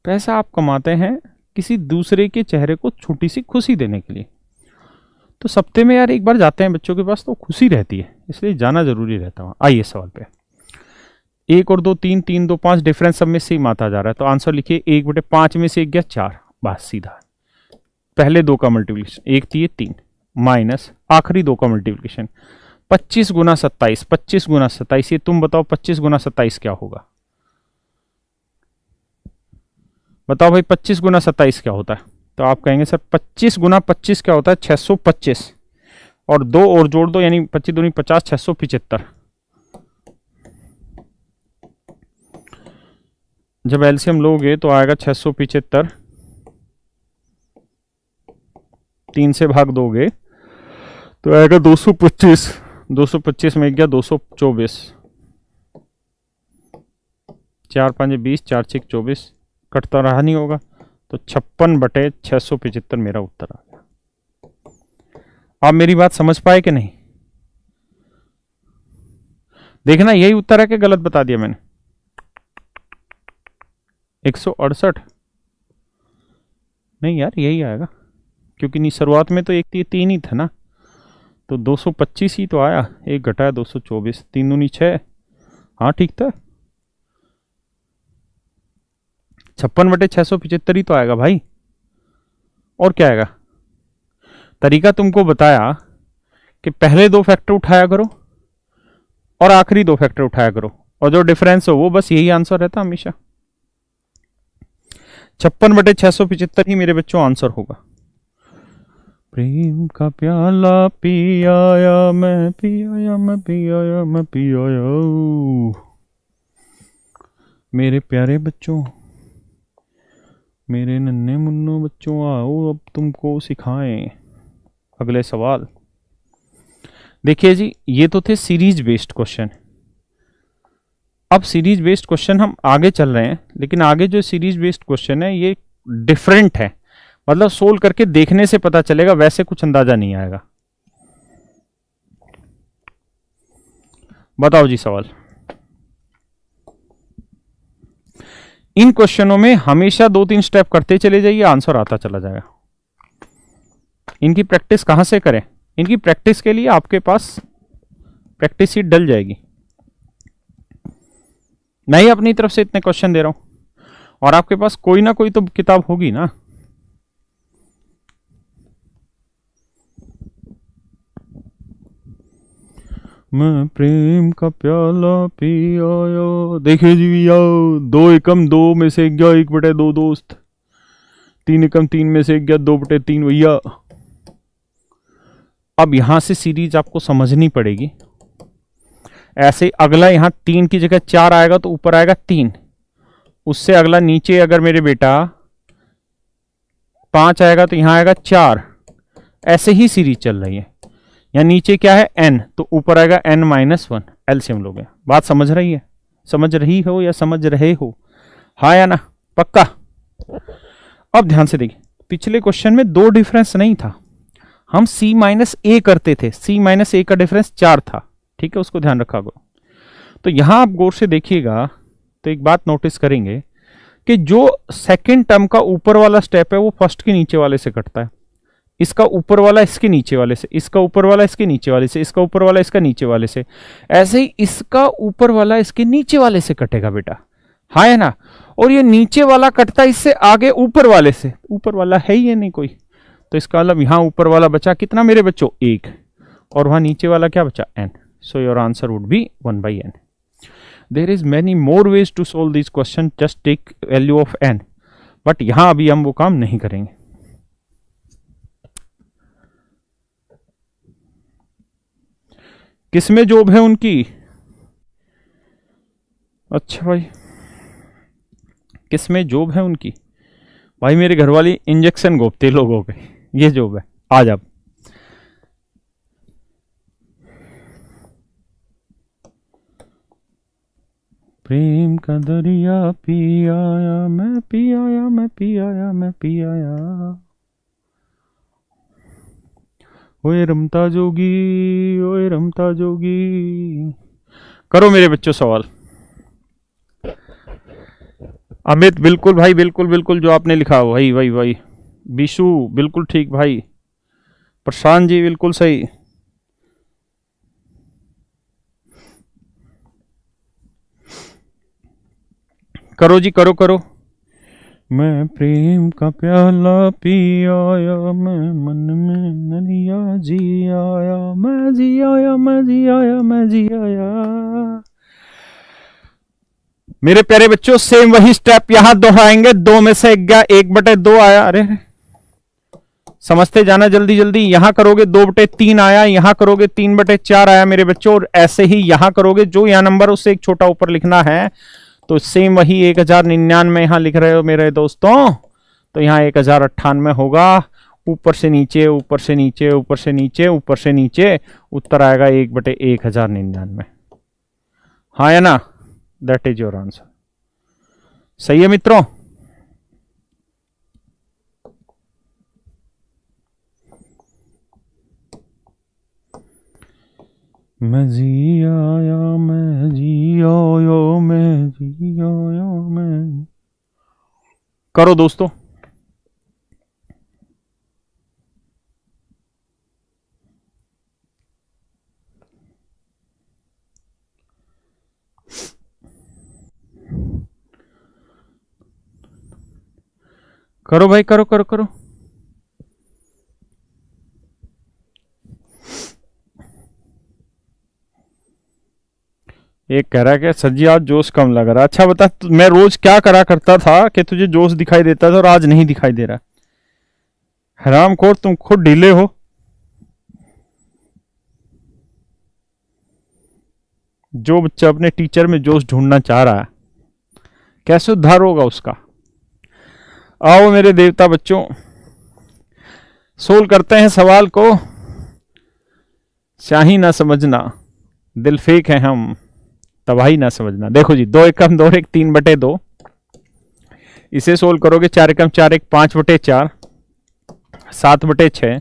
पैसा आप कमाते हैं किसी दूसरे के चेहरे को छोटी सी खुशी देने के लिए। तो सप्ते में यार एक बार जाते हैं बच्चों के पास तो खुशी रहती है, इसलिए जाना जरूरी रहता है। आइए सवाल पे, 1 और 2 3, 3 2 5, डिफरेंस सब में सेम आता जा रहा है, तो आंसर लिखिए 1/5 में से 1 गया 4, बस सीधा। पहले 2 का मल्टीप्लिकेशन 1 3 3 माइनस आखिरी 2 का मल्टीप्लिकेशन 25 गुना 27, 25 गुना 27, ये तुम बताओ 25 गुना 27 क्या होगा? बताओ भाई 25 गुना 27 क्या होता है? तो आप कहेंगे सर 25 गुना 25 क्या होता है? 625, और 2 और जोड़ दो यानी 25 दूनी 50, 675। जब एलसीएम लोगे तो आएगा 675, 3 से भाग दोगे तो आएगा 225, 225 में गया 224, 4 5 20, 4 6 24, कटता रहा नहीं होगा, तो 56/675 मेरा उत्तर आ गया। आप मेरी बात समझ पाए कि नहीं? देखना यही उत्तर है कि गलत बता दिया मैंने? 168 नहीं यार, यही आएगा, क्योंकि नहीं शुरुआत में तो 1 3 ही था ना, तो 225 ही तो आया, 1 घटाया 224, 3 दूनी 6, हाँ ठीक था, 56/675 ही तो आएगा भाई, और क्या आएगा? तरीका तुमको बताया कि पहले 2 फैक्टर उठाया करो और आखिरी 2 फैक्टर उठाया करो, और जो डिफरेंस हो वो बस यही आंसर रहता हमेशा। 56/675 ही मेरे बच्चों आंसर होगा। प्रेम का प्याला पी आया मैं, पी आया मैं, पी आया मैं, पी आया। मेरे प्यारे बच्चों, मेरे नन्हे मुन्नो बच्चों, आओ अब तुमको सिखाएं अगले सवाल। देखिए जी, ये तो थे सीरीज बेस्ड क्वेश्चन। अब सीरीज बेस्ड क्वेश्चन हम आगे चल रहे हैं, लेकिन आगे जो सीरीज बेस्ड क्वेश्चन है ये डिफरेंट है, मतलब सोल्व करके देखने से पता चलेगा, वैसे कुछ अंदाजा नहीं आएगा। बताओ जी सवाल। इन क्वेश्चनों में हमेशा 2-3 स्टेप करते चले जाइए, आंसर आता चला जाएगा। इनकी प्रैक्टिस कहां से करें? इनकी प्रैक्टिस के लिए आपके पास प्रैक्टिस शीट डल जाएगी। मैं ही अपनी तरफ से इतने क्वेश्चन दे रहा हूं, और आपके पास कोई ना कोई तो किताब होगी ना। मैं प्रेम का प्याला पी आया। देखिए जी भैया, 2 एकम 2 में से गया 1/2 दोस्त, 3 एकम 3 में से गया 2/3 भैया। अब यहां से सीरीज आपको समझनी पड़ेगी। ऐसे अगला यहां 3 की जगह 4 आएगा तो ऊपर आएगा 3, उससे अगला नीचे अगर मेरे बेटा 5 आएगा तो यहां आएगा 4, ऐसे ही सीरीज चल रही है। या नीचे क्या है n, तो ऊपर आएगा n-1, एलसीएम लोगे। बात समझ रही है? समझ रही हो या समझ रहे हो? हाँ या ना? पक्का? अब ध्यान से देखिए, पिछले क्वेश्चन में 2 डिफरेंस नहीं था, हम c-a करते थे, c-a का डिफरेंस 4 था, ठीक है, उसको ध्यान रखा करो। तो यहां आप गौर से देखिएगा तो एक बात नोटिस करेंगे कि जो सेकंड टर्म का ऊपर वाला स्टेप है वो फर्स्ट के नीचे वाले से कटता है, इसका ऊपर वाला इसके नीचे वाले से, इसका ऊपर वाला इसके नीचे वाले से, इसका ऊपर वाला इसका नीचे वाले से, ऐसे ही इसका ऊपर वाला इसके नीचे वाले से कटेगा बेटा, हाँ है ना? और ये नीचे वाला कटता इससे आगे ऊपर वाले से, ऊपर वाला है ही नहीं कोई, तो इसका मतलब यहां ऊपर वाला बचा कितना मेरे बच्चों? 1, और वहां नीचे वाला क्या बचा? n। So your answer would be 1/n। There is many more ways to solve this question, just take value of n, but यहां अभी हम वो काम नहीं करेंगे। किसमें जॉब है उनकी? अच्छा भाई, किसमें जॉब है उनकी? भाई मेरे घर वाली इंजेक्शन गोपते लोगों के, ये जॉब है। आ जा, प्रेम का दरिया पी आया मैं, पी आया मैं, पी आया मैं, पी आया। ओए रमता जोगी, ओए रमता जोगी। करो मेरे बच्चों सवाल। अमित बिल्कुल भाई, बिल्कुल बिल्कुल जो आपने लिखा वही वही वही। विशु बिल्कुल ठीक भाई। प्रशांत जी बिल्कुल सही। करो जी, करो करो। मैं प्रेम का प्याला पी आया, मैं मन में नदिया जी आया, मैं जी आया, मैं जी आया, मैं जी आया। मेरे प्यारे बच्चों सेम वही स्टेप यहां दोहराएंगे। 2 में से 1/2 आया। अरे समझते जाना जल्दी जल्दी। यहां करोगे 2/3 आया, यहां करोगे 3/4 आया मेरे बच्चों, और ऐसे ही यहां करोगे। जो यहां नंबर उससे एक छोटा ऊपर लिखना है। तो सेम वही 1099 यहां लिख रहे हो मेरे दोस्तों, तो यहां 1098 होगा। ऊपर से नीचे, ऊपर से नीचे, ऊपर से नीचे, ऊपर से नीचे, उत्तर आएगा 1/1099। हाँ या ना? That is your answer. सही है मित्रों? मैं जी आया, मैं जी आया, मैं जी आया, मैं। करो दोस्तों। करो भाई, करो करो करो। एक कह रहा है कि सर जी आज जोश कम लग रहा है। अच्छा बता, मैं रोज क्या करा करता था कि तुझे जोश दिखाई देता था और आज नहीं दिखाई दे रहा? हरामखोर, तुम खुद ढीले हो। जो बच्चा अपने टीचर में जोश ढूंढना चाह रहा है, कैसे उद्धार होगा उसका? आओ मेरे देवता बच्चों, सोल्व करते हैं सवाल को। स्याही ना समझना, दिल फेक है हम, तबाही ना समझना। देखो जी, 2 एकम 2 एक 3/2, इसे सोल्व करोगे 4 एकम 4 एक 5/4, 7/6,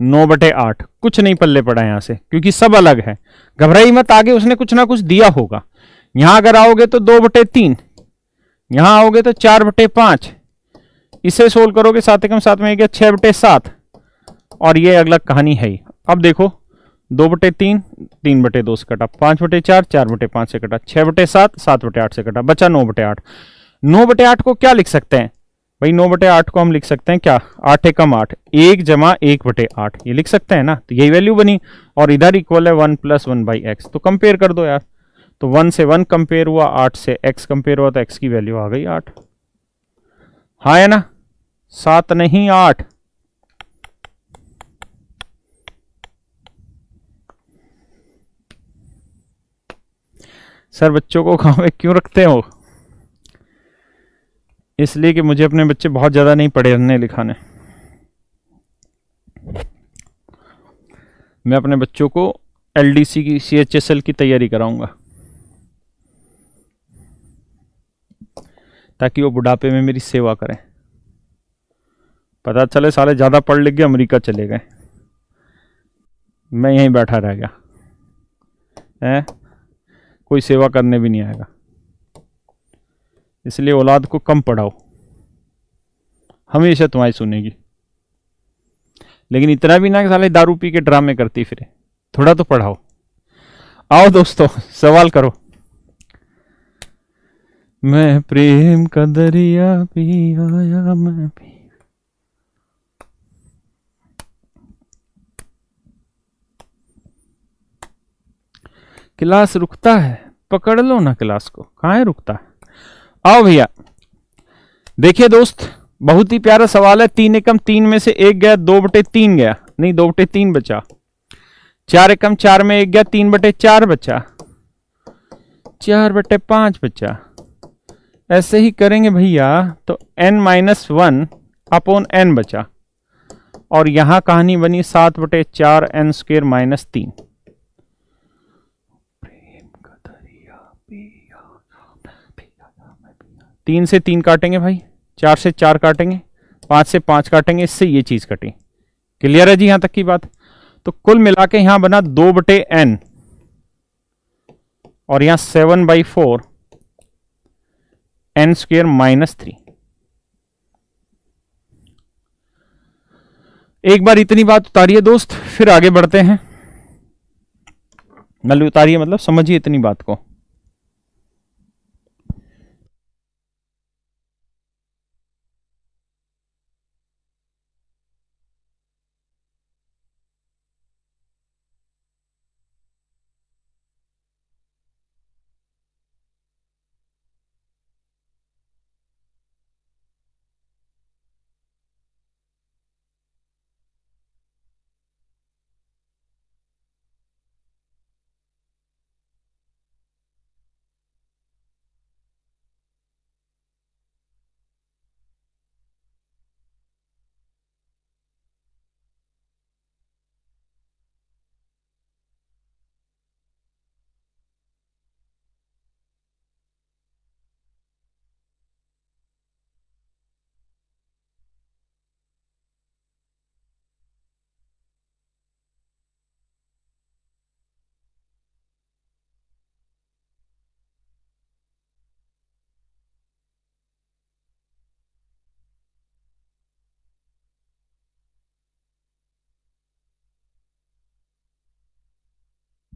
9/8। कुछ नहीं पल्ले पड़ा यहां से, क्योंकि सब अलग है। घबराई मत, आगे उसने कुछ ना कुछ दिया होगा। यहां अगर आओगे तो 2/3, यहां आओगे तो 4/5, इसे सोल्व करोगे 7 एकम 7 में 1 6/7, और ये अगला कहानी है ही। अब देखो 2/3, 3/2 से कटा, 5/4, 4/5 से कटा, 6/7, 7/8 से कटा, बचा 9/8। 9/8 को क्या लिख सकते हैं भाई? 9/8 को हम लिख सकते हैं क्या? 8 एकम 8, 1 जमा 1/8, ये लिख सकते हैं ना? तो यही वैल्यू बनी, और इधर इक्वल है 1 + 1/x। तो कंपेयर कर दो यार। तो 1 से 1 कंपेयर हुआ, 8 से x कंपेयर हुआ, तो x की वैल्यू आ गई 8। हाँ है ना? 7 नहीं 8। सर बच्चों को गांव में क्यों रखते हो? इसलिए कि मुझे अपने बच्चे बहुत ज्यादा नहीं पढ़ने लिखाने। मैं अपने बच्चों को LDC की CHSL की तैयारी कराऊंगा, ताकि वो बुढ़ापे में मेरी सेवा करें। पता चले साले ज्यादा पढ़ लिख गए, अमेरिका चले गए, मैं यहीं बैठा रह गया है, कोई सेवा करने भी नहीं आएगा। इसलिए औलाद को कम पढ़ाओ, हमेशा तुम्हारी सुनेगी। लेकिन इतना भी ना कि साले दारू पी के ड्रामे करती फिरे, थोड़ा तो पढ़ाओ। आओ दोस्तों, सवाल करो। मैं प्रेम का दरिया पी आया, मैं पी। क्लास रुकता है? पकड़ लो ना क्लास को, कहाँ है रुकता है। आओ भैया, देखिए दोस्त, बहुत ही प्यारा सवाल है। 3 एकम 3 में से 1 गया, 2/3 गया, नहीं 2/3 बचा। 4 एकम 4 में 1 गया, 3/4 बचा, 4/5 बचा। ऐसे ही करेंगे भैया तो n-1/n बचा, और यहां कहानी बनी 7/4 n² - 3। 3 से 3 काटेंगे भाई, 4 से 4 काटेंगे, 5 से 5 काटेंगे, इससे ये चीज कटी। क्लियर है जी यहां तक की बात? तो कुल मिला के यहां बना 2/n, और यहां 7/4, एन स्क्वेयर माइनस 3। एक बार इतनी बात उतारिए दोस्त, फिर आगे बढ़ते हैं। मतलब उतारिए मतलब समझिए इतनी बात को।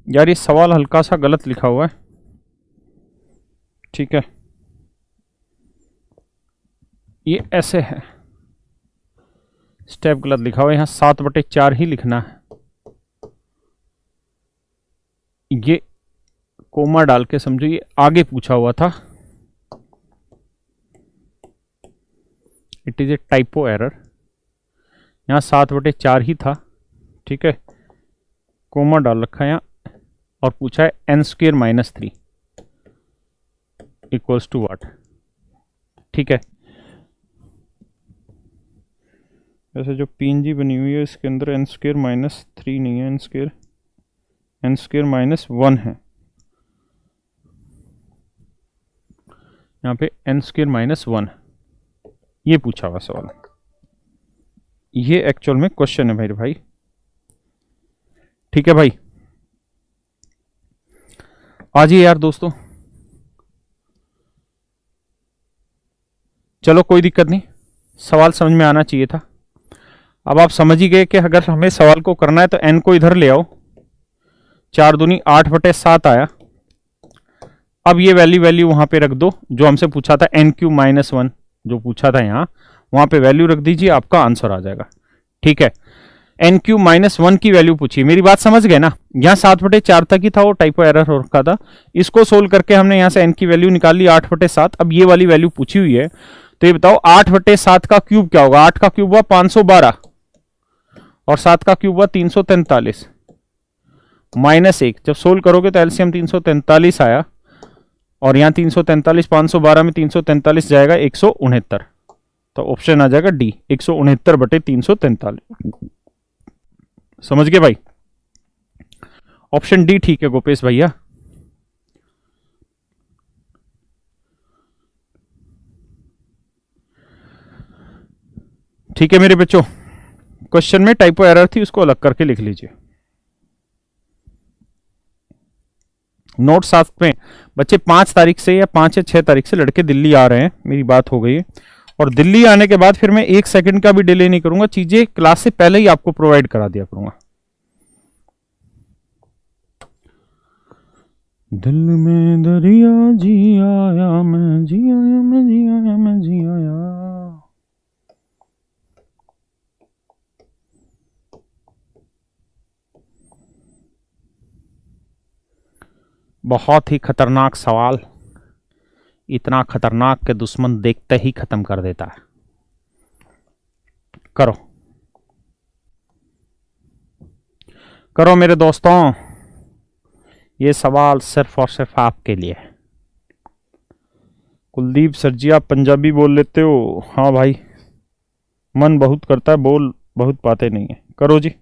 यार ये सवाल हल्का सा गलत लिखा हुआ है, ठीक है। ये ऐसे है, स्टेप गलत लिखा हुआ है, यहां 7/4 ही लिखना है। ये कोमा डाल के समझो, ये आगे पूछा हुआ था। It is a typo error. यहां 7/4 ही था, ठीक है। कोमा डाल रखा है यहां और पूछा है N square minus 3 equals to what, ठीक है। वैसे जो पीएनजी बनी हुई है इसके अंदर एन स्क्वेयर माइनस 3 नहीं है, एन स्क्वेयर माइनस 1 है। यहाँ पे एन स्क्वेयर माइनस 1 ये पूछा हुआ सवाल। ये एक्चुअल में क्वेश्चन है मेरे भाई, ठीक है भाई। आजिए यार दोस्तों, चलो कोई दिक्कत नहीं, सवाल समझ में आना चाहिए था। अब आप समझ ही गए कि अगर हमें सवाल को करना है तो एन को इधर ले आओ, 4 दूनी 8/7 आया। अब ये वैल्यू वहां पे रख दो जो हमसे पूछा था, एन क्यू माइनस 1 जो पूछा था यहां, वहां पे वैल्यू रख दीजिए, आपका आंसर आ जाएगा, ठीक है। एन क्यू माइनस 1 की वैल्यू पूछी, मेरी बात समझ गए ना। यहां 7/4 तक ही था, वो टाइपो एरर हो रखा था। इसको सोल्व करके हमने यहां से एन की वैल्यू निकाल ली 8/7। अब ये वाली वैल्यू पूछी हुई है, तो ये बताओ 8/7 का क्यूब क्या होगा। 8 का क्यूब हुआ 512 और 7 का क्यूब हुआ 343 माइनस 1। जब सोल्व करोगे तो एलसीएम 343 आया, और यहां 343 512 में 343 जाएगा 169, तो ऑप्शन आ जाएगा डी, 169/343। समझ गए भाई, ऑप्शन डी ठीक है गोपेश भैया। ठीक है मेरे बच्चों, क्वेश्चन में टाइपो एरर थी, उसको अलग करके लिख लीजिए। नोट साथ में बच्चे 5 तारीख से या 5 या 6 तारीख से लड़के दिल्ली आ रहे हैं, मेरी बात हो गई है। और दिल्ली आने के बाद फिर मैं 1 सेकंड का भी डिले नहीं करूंगा, चीजें क्लास से पहले ही आपको प्रोवाइड करा दिया करूंगा। दिल में दरिया जी आया, मैं जी आया, मैं जी आया, मैं जी आया। बहुत ही खतरनाक सवाल, इतना खतरनाक कि दुश्मन देखते ही खत्म कर देता है। करो करो मेरे दोस्तों, ये सवाल सिर्फ और सिर्फ आपके लिए है। कुलदीप सर जी आप पंजाबी बोल लेते हो? हाँ भाई, मन बहुत करता है, बोल बहुत पाते नहीं है। करो जी।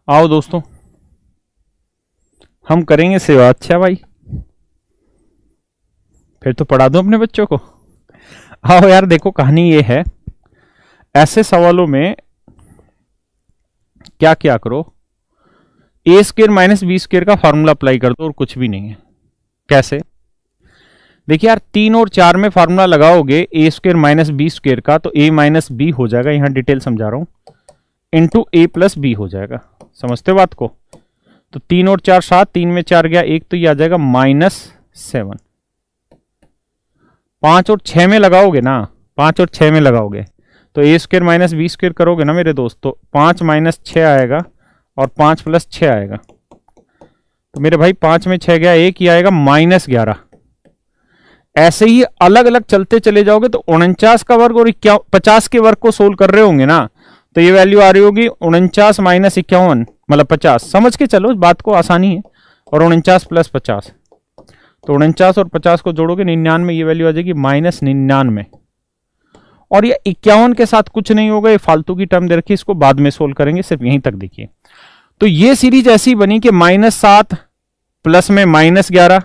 आओ दोस्तों, हम करेंगे सेवा। अच्छा भाई, फिर तो पढ़ा दो अपने बच्चों को। आओ यार, देखो कहानी ये है, ऐसे सवालों में क्या क्या करो, ए स्क्र माइनस बी स्क्र का फॉर्मूला अप्लाई कर दो और कुछ भी नहीं है। कैसे? देखिए यार, 3 और 4 में फार्मूला लगाओगे ए स्क्र माइनस बी स्क्र का, तो ए माइनस बी हो जाएगा, यहां डिटेल समझा रहा हूं, इंटू ए प्लस बी हो जाएगा। समझते हो बात को? तो 3 और 4 7, 3 में 4 गया 1, तो ये आ जाएगा -7। 5 और 6 में लगाओगे ना, 5 और 6 में लगाओगे तो ए स्क्र माइनस बी स्क्र करोगे ना मेरे दोस्त, तो 5 माइनस 6 आएगा और 5 प्लस 6 आएगा। तो मेरे भाई 5 में 6 गया 1 ही आएगा, -11। ऐसे ही अलग अलग चलते चले जाओगे तो 49 का वर्ग और 50 के वर्ग को सोल्व कर रहे होंगे ना, तो ये वैल्यू आ रही होगी 49 माइनस 51, मतलब 50। समझ के चलो, बात को आसानी है। और 49 प्लस 50, तो 49 और 50 को जोड़ोगे 99, ये वैल्यू आ जाएगी -99। और ये 51 के साथ कुछ नहीं होगा, ये फालतू की टर्म दे रखी है, इसको बाद में सोल्व करेंगे, सिर्फ यहीं तक देखिए। तो ये सीरीज ऐसी बनी कि -7 प्लस में -11,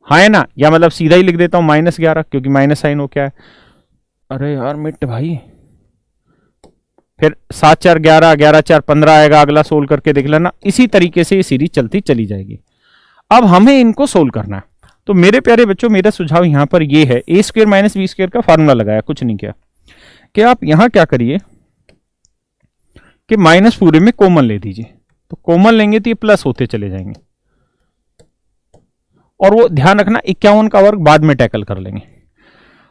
हाँ है ना, या मतलब सीधा ही लिख देता हूं -11, क्योंकि माइनस साइन हो क्या है। अरे यार मिट भाई, फिर 7 4 11, 11 4 15 आएगा, अगला सोल्व करके देख लेना। इसी तरीके से ये सीरीज चलती चली जाएगी। अब हमें इनको सोल्व करना है। तो मेरे प्यारे बच्चों, मेरा सुझाव यहां पर ये है, ए स्क्र माइनस बी स्क्र का फॉर्मूला लगाया, कुछ नहीं किया, कि आप यहां क्या करिए कि माइनस पूरे में कॉमन ले दीजिए। तो कॉमन लेंगे तो ये प्लस होते चले जाएंगे, और वो ध्यान रखना 51 का वर्ग बाद में टैकल कर लेंगे।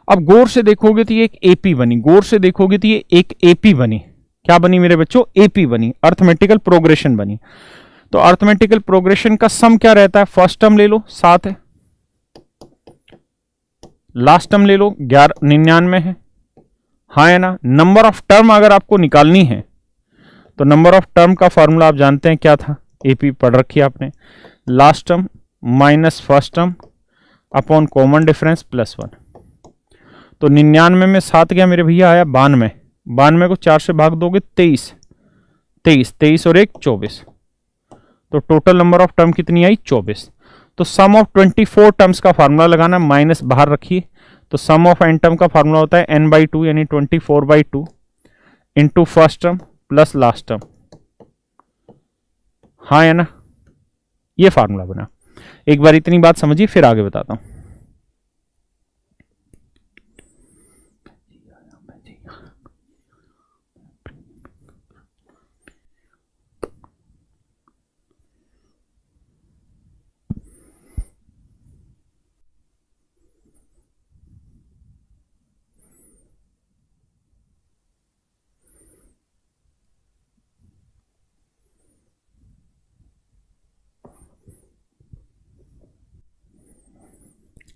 अब गौर से देखोगे तो ये एक एपी बनी, गौर से देखोगे तो ये एक एपी बनी। क्या बनी मेरे बच्चों? एपी बनी, अर्थमेटिकल प्रोग्रेशन बनी। तो अर्थमेटिकल प्रोग्रेशन का सम क्या रहता है? फर्स्ट टर्म ले लो 7 है, लास्ट टर्म ले लो 99 है, हाँ है ना। नंबर ऑफ टर्म अगर आपको निकालनी है तो नंबर ऑफ टर्म का फॉर्मूला आप जानते हैं क्या था, एपी पढ़ रखी है आपने, last term minus first term upon common difference +1। तो 99 में 7 गया मेरे भैया, आया 92। 92 को 4 से भाग दोगे 23, 23 23 और 1 24, तो टोटल नंबर ऑफ टर्म कितनी आई? 24। तो सम ऑफ 24 टर्म्स का फार्मूला लगाना, माइनस बाहर रखिए, तो सम ऑफ n टर्म का फार्मूला होता है n/2 यानी 24/2 into first term plus last term, हाँ है ना। ये फार्मूला बना। एक बार इतनी बात समझिए, फिर आगे बताता हूं।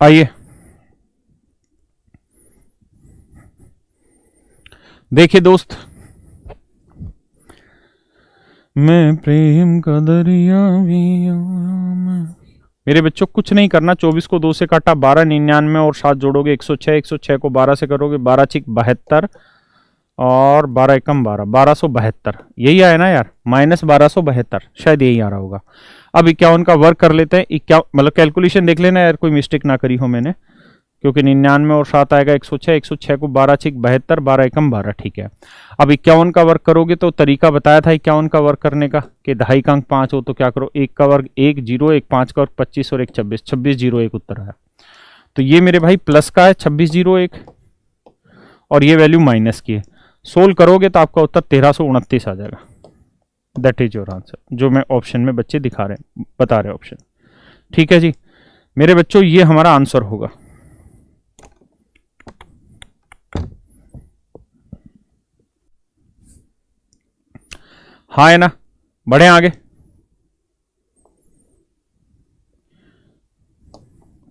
आइए देखिए दोस्त, मैं प्रेम का दरिया भी मेरे बच्चों कुछ नहीं करना। 24 को 2 से काटा 12, 99 और 7 जोड़ोगे 106, 106 को 12 से करोगे 12 6 72 और 12 एकम 12, 1272 यही आया ना यार, -1272 शायद यही आ रहा होगा। अब 51 का वर्क कर लेते हैं। 51 मतलब कैलकुलेशन देख लेना यार, कोई मिस्टेक ना करी हो मैंने, क्योंकि 99 और 7 आएगा 106, 106 को 12 6 72, 12 एकम 12, ठीक है। अब 51 का वर्क करोगे तो तरीका बताया था 51 का वर्क करने का, कि दहाई का अंक 5 हो तो क्या करो, 1 का वर्ग 1 0, 1 5 का वर्ग 25 और 1 26, 26 0 1 उत्तर आया। तो ये मेरे भाई प्लस का है 26 0 1, और ये वैल्यू माइनस की है। सोल्व करोगे तो आपका उत्तर 1329 आ जाएगा। दैट इज योर आंसर, जो मैं ऑप्शन में बच्चे दिखा रहे हैं, बता रहे ऑप्शन, ठीक है जी मेरे बच्चों, ये हमारा आंसर होगा। हाँ है ना, बढ़े आगे।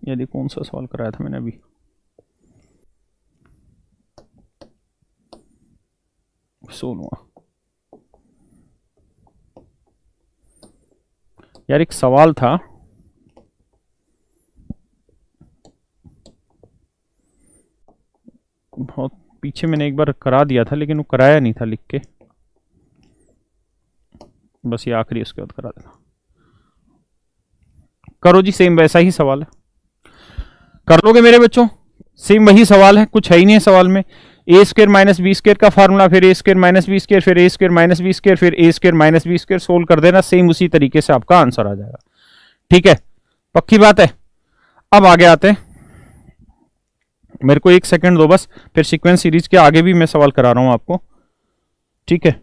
यदि कौन सा सवाल कराया था मैंने अभी, सोलवा यार, एक सवाल था बहुत पीछे, मैंने एक बार करा दिया था लेकिन वो कराया नहीं था लिख के। बस ये आखिरी, उसके बाद करा देना। करो जी, सेम वैसा ही सवाल है, कर लोगे मेरे बच्चों? सेम वही सवाल है, कुछ है ही नहीं है सवाल में। A square minus B square का फार्मूला, फिर A square minus B square, फिर A square minus B square, फिर A square minus B square, solve कर देना, सेम उसी तरीके से आपका आंसर आ जाएगा। ठीक है, पक्की बात है। अब आगे आते हैं, मेरे को 1 सेकंड दो बस, फिर सीक्वेंस सीरीज के आगे भी मैं सवाल करा रहा हूं आपको। ठीक है,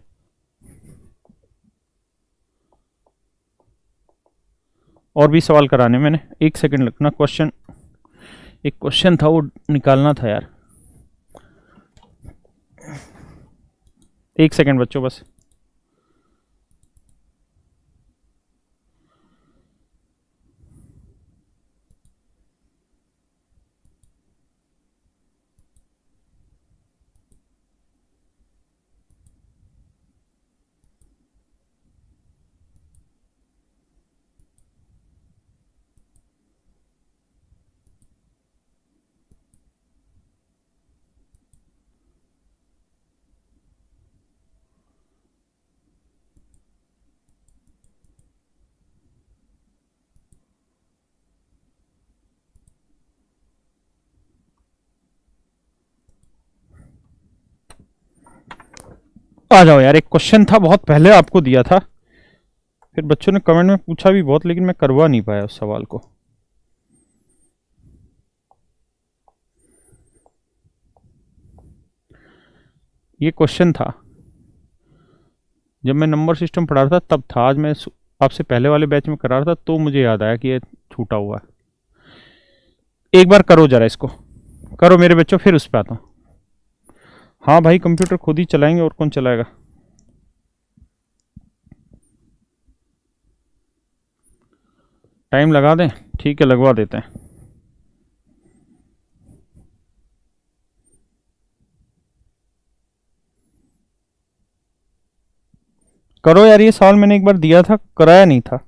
और भी सवाल कराने मैंने, 1 सेकंड लगना। क्वेश्चन, एक क्वेश्चन था वो निकालना था यार, 1 सेकंड बच्चों बस। आ जाओ यार, एक क्वेश्चन था बहुत पहले आपको दिया था, फिर बच्चों ने कमेंट में पूछा भी बहुत, लेकिन मैं करवा नहीं पाया उस सवाल को। ये क्वेश्चन था जब मैं नंबर सिस्टम पढ़ा रहा था तब था, आज मैं आपसे पहले वाले बैच में करा रहा था तो मुझे याद आया कि ये छूटा हुआ है। एक बार करो जरा इसको, करो मेरे बच्चों, फिर उस पर आता हूँ। हाँ भाई, कंप्यूटर खुद ही चलाएंगे, और कौन चलाएगा? टाइम लगा दें? ठीक है, लगवा देते हैं। करो यार, ये सवाल मैंने एक बार दिया था, कराया नहीं था।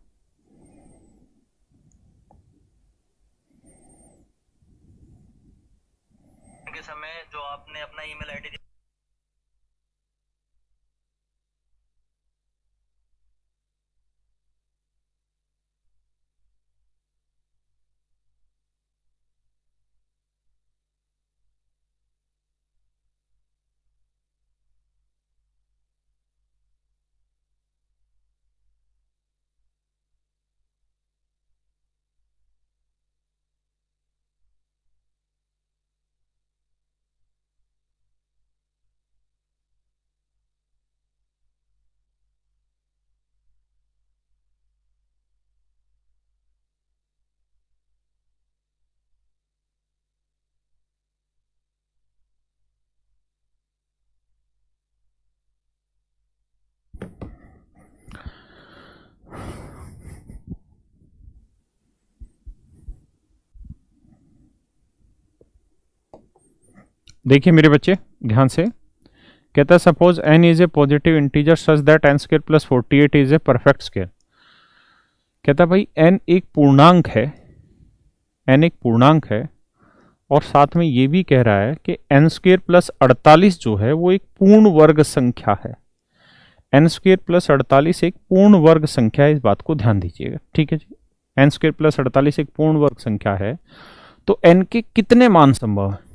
समय जो आपने अपना ईमेल आईडी देखिए मेरे बच्चे ध्यान से, कहता है suppose n is a positive integer such that n square plus 48 is a perfect square. कहता भाई n एक पूर्णांक है, n एक पूर्णांक है, और साथ में ये भी कह रहा है कि n स्क्वायर प्लस 48 जो है वो एक पूर्ण वर्ग संख्या है। n स्क्वायर प्लस 48 एक पूर्ण वर्ग संख्या है, इस बात को ध्यान दीजिएगा। ठीक है जी, n स्क्वायर प्लस 48 एक पूर्ण वर्ग संख्या है, तो n के कितने मान संभव है?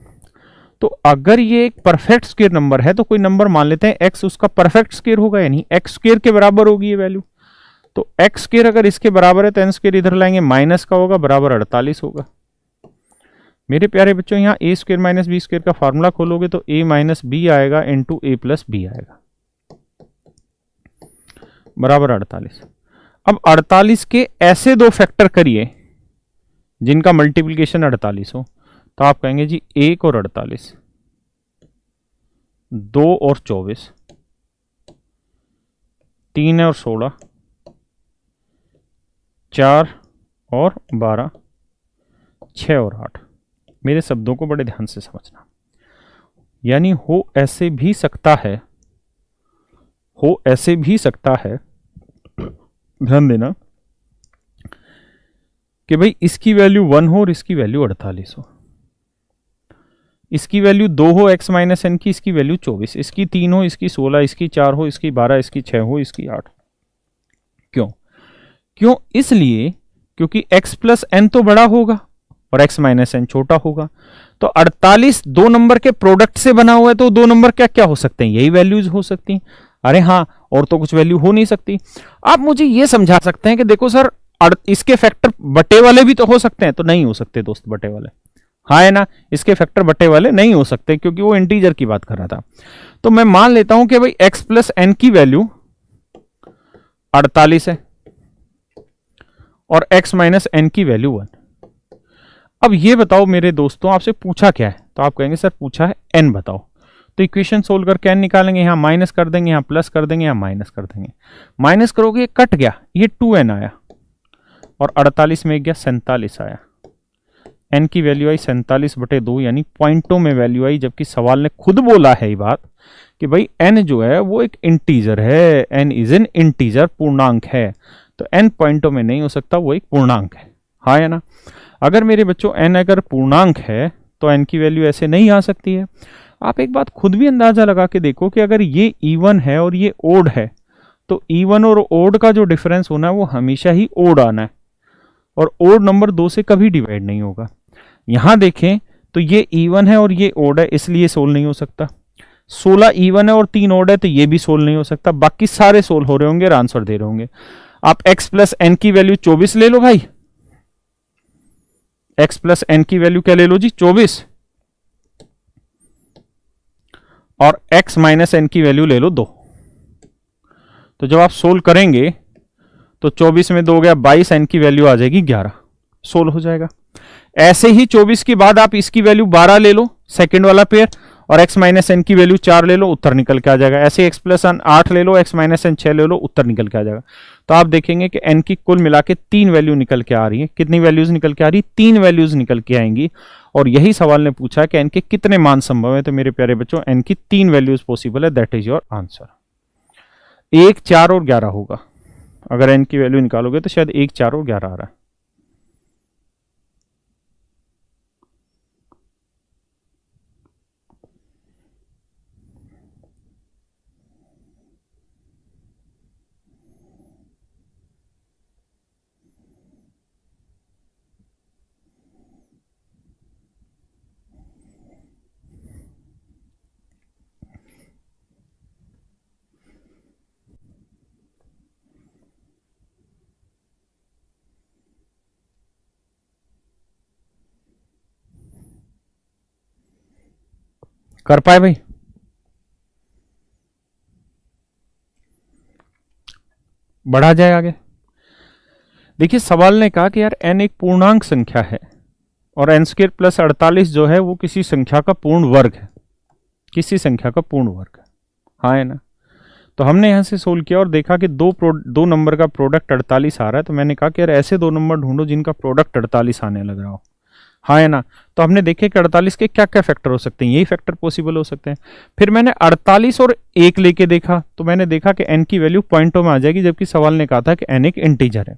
तो अगर ये एक परफेक्ट स्क्वायर नंबर है तो कोई नंबर मान लेते हैं x उसका परफेक्ट स्क्वायर होगा, यानी x स्क्वायर के बराबर होगी ये वैल्यू। तो x स्क्वायर अगर इसके बराबर है तो n स्क्वायर इधर लाएंगे, माइनस का होगा, बराबर 48 होगा। मेरे प्यारे बच्चों, यहाँ a square minus B square का फार्मूला खोलोगे तो a माइनस बी आएगा इंटू a प्लस बी आएगा, बराबर 48। अब 48 के ऐसे दो फैक्टर करिए जिनका मल्टीप्लिकेशन 48 हो, तो आप कहेंगे जी 1 और 48, 2 और 24, 3 और 16, 4 और 12, 6 और 8। मेरे शब्दों को बड़े ध्यान से समझना, यानी हो ऐसे भी सकता है, हो ऐसे भी सकता है, ध्यान देना कि भाई इसकी वैल्यू 1 हो और इसकी वैल्यू 48 हो, इसकी वैल्यू 2 हो x माइनस एन की, इसकी वैल्यू 24, इसकी 3 हो, इसकी 16, इसकी 4 हो, इसकी 12, इसकी 6 हो, इसकी 8। क्यों? क्यों? इसलिए क्योंकि x प्लस एन तो बड़ा होगा और x माइनस एन छोटा होगा। तो 48 दो नंबर के प्रोडक्ट से बना हुआ है, तो दो नंबर क्या क्या हो सकते हैं? यही वैल्यूज हो सकती हैं। अरे हाँ, और तो कुछ वैल्यू हो नहीं सकती। आप मुझे ये समझा सकते हैं कि देखो सर, इसके फैक्टर बटे वाले भी तो हो सकते हैं। तो नहीं हो सकते दोस्त बटे वाले, हाँ है ना, इसके फैक्टर बटे वाले नहीं हो सकते क्योंकि वो इंटीजर की बात कर रहा था। तो मैं मान लेता हूं कि भाई x प्लस एन की वैल्यू 48 है और x माइनस एन की वैल्यू 1। अब ये बताओ मेरे दोस्तों, आपसे पूछा क्या है? तो आप कहेंगे सर पूछा है n बताओ। तो इक्वेशन सोल्व करके n निकालेंगे, यहां माइनस कर देंगे, यहां प्लस कर देंगे, यहां माइनस कर देंगे। माइनस करोगे कट गया, ये 2n आया और 48 में गया 47 आया। n की वैल्यू आई 47/2, यानी पॉइंटों में वैल्यू आई, जबकि सवाल ने खुद बोला है ये बात कि भाई n जो है वो एक इंटीजर है, n इज एन इंटीजर, पूर्णांक है। तो n पॉइंटों में नहीं हो सकता, वो एक पूर्णांक है, हाँ या ना। अगर मेरे बच्चों n अगर पूर्णांक है तो n की वैल्यू ऐसे नहीं आ सकती है। आप एक बात खुद भी अंदाजा लगा के देखो कि अगर ये इवन है और ये ओड है, तो इवन और ओड का जो डिफरेंस होना है वो हमेशा ही ओड आना है, और ओड नंबर 2 से कभी डिवाइड नहीं होगा। यहां देखें तो ये इवन है और ये ओड है, इसलिए सोल्व नहीं हो सकता। 16 इवन है और 3 ओड है, तो ये भी सोल्व नहीं हो सकता। बाकी सारे सोल्व हो रहे होंगे और आंसर दे रहे होंगे। आप x प्लस एन की वैल्यू 24 ले लो भाई, x प्लस एन की वैल्यू क्या ले लो जी? 24, और x माइनस एन की वैल्यू ले लो 2। तो जब आप सोल्व करेंगे तो 24 में 2 गया 22, एन की वैल्यू आ जाएगी 11, सोल्व हो जाएगा। ऐसे ही 24 के बाद आप इसकी वैल्यू 12 ले लो, सेकंड वाला पेयर, और x माइनस एन की वैल्यू 4 ले लो, उत्तर निकल के आ जाएगा। ऐसे x प्लस एन 8 ले लो, x माइनस एन 6 ले लो, उत्तर निकल के आ जाएगा। तो आप देखेंगे कि n की कुल मिला के 3 वैल्यू निकल के आ रही है। कितनी वैल्यूज निकल के आ रही है? 3 वैल्यूज निकल के आएंगी। और यही सवाल ने पूछा है कि n के कितने मान संभव है। तो मेरे प्यारे बच्चों, n की 3 वैल्यूज पॉसिबल है, दैट इज योर आंसर। 1, 4 और 11 होगा। अगर n की वैल्यू निकालोगे तो शायद 1, 4 और 11 आ रहा है। कर पाए भाई? बढ़ा जाए आगे। देखिए सवाल ने कहा कि यार n एक पूर्णांक संख्या है और n स्क्वायर प्लस 48 जो है वो किसी संख्या का पूर्ण वर्ग है, किसी संख्या का पूर्ण वर्ग है, हाँ है ना। तो हमने यहां से सोल्व किया और देखा कि दो नंबर का प्रोडक्ट 48 आ रहा है। तो मैंने कहा कि यार ऐसे दो नंबर ढूंढो जिनका प्रोडक्ट 48 आने लग रहा हो, हाँ है ना। तो हमने देखे कि 48 के क्या क्या फैक्टर हो सकते हैं, यही फैक्टर पॉसिबल हो सकते हैं। फिर मैंने 48 और 1 लेके देखा, तो मैंने देखा कि n की वैल्यू पॉइंटों में आ जाएगी, जबकि सवाल ने कहा था कि n एक इंटीजर है।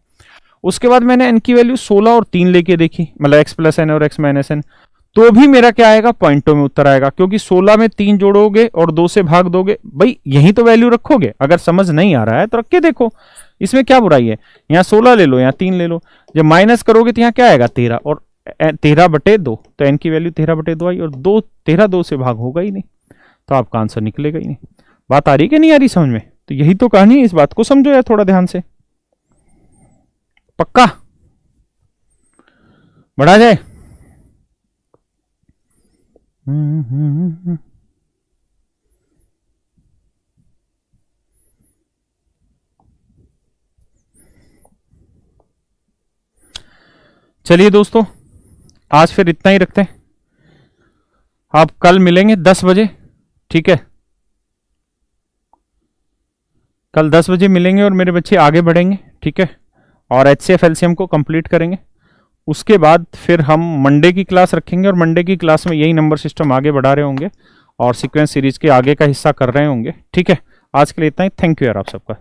उसके बाद मैंने n की वैल्यू 16 और 3 लेके देखी, मतलब x प्लस एन और x माइनस एन, तो भी मेरा क्या आएगा? पॉइंटों में उत्तर आएगा, क्योंकि 16 में 3 जोड़ोगे और 2 से भाग दोगे। भाई यही तो वैल्यू रखोगे। अगर समझ नहीं आ रहा है तो रख के देखो, इसमें क्या बुराई है। यहाँ 16 ले लो, यहाँ 3 ले लो, जब माइनस करोगे तो यहाँ क्या आएगा? 13, और 13/2, तो n की वैल्यू 13/2 आई, और 13 2 से भाग होगा ही नहीं, तो आपका आंसर निकलेगा ही नहीं। बात आ रही कि नहीं आ रही समझ में? तो यही तो कहानी है, इस बात को समझो यार थोड़ा ध्यान से। पक्का? बढ़ा जाए? चलिए दोस्तों, आज फिर इतना ही रखते हैं। आप कल मिलेंगे 10 बजे, ठीक है? कल 10 बजे मिलेंगे और मेरे बच्चे आगे बढ़ेंगे, ठीक है? और HCF LCM को कंप्लीट करेंगे। उसके बाद फिर हम मंडे की क्लास रखेंगे और मंडे की क्लास में यही नंबर सिस्टम आगे बढ़ा रहे होंगे और सीक्वेंस सीरीज के आगे का हिस्सा कर रहे होंगे, ठीक है? आज के लिए इतना ही। थैंक यू यार आप सबका।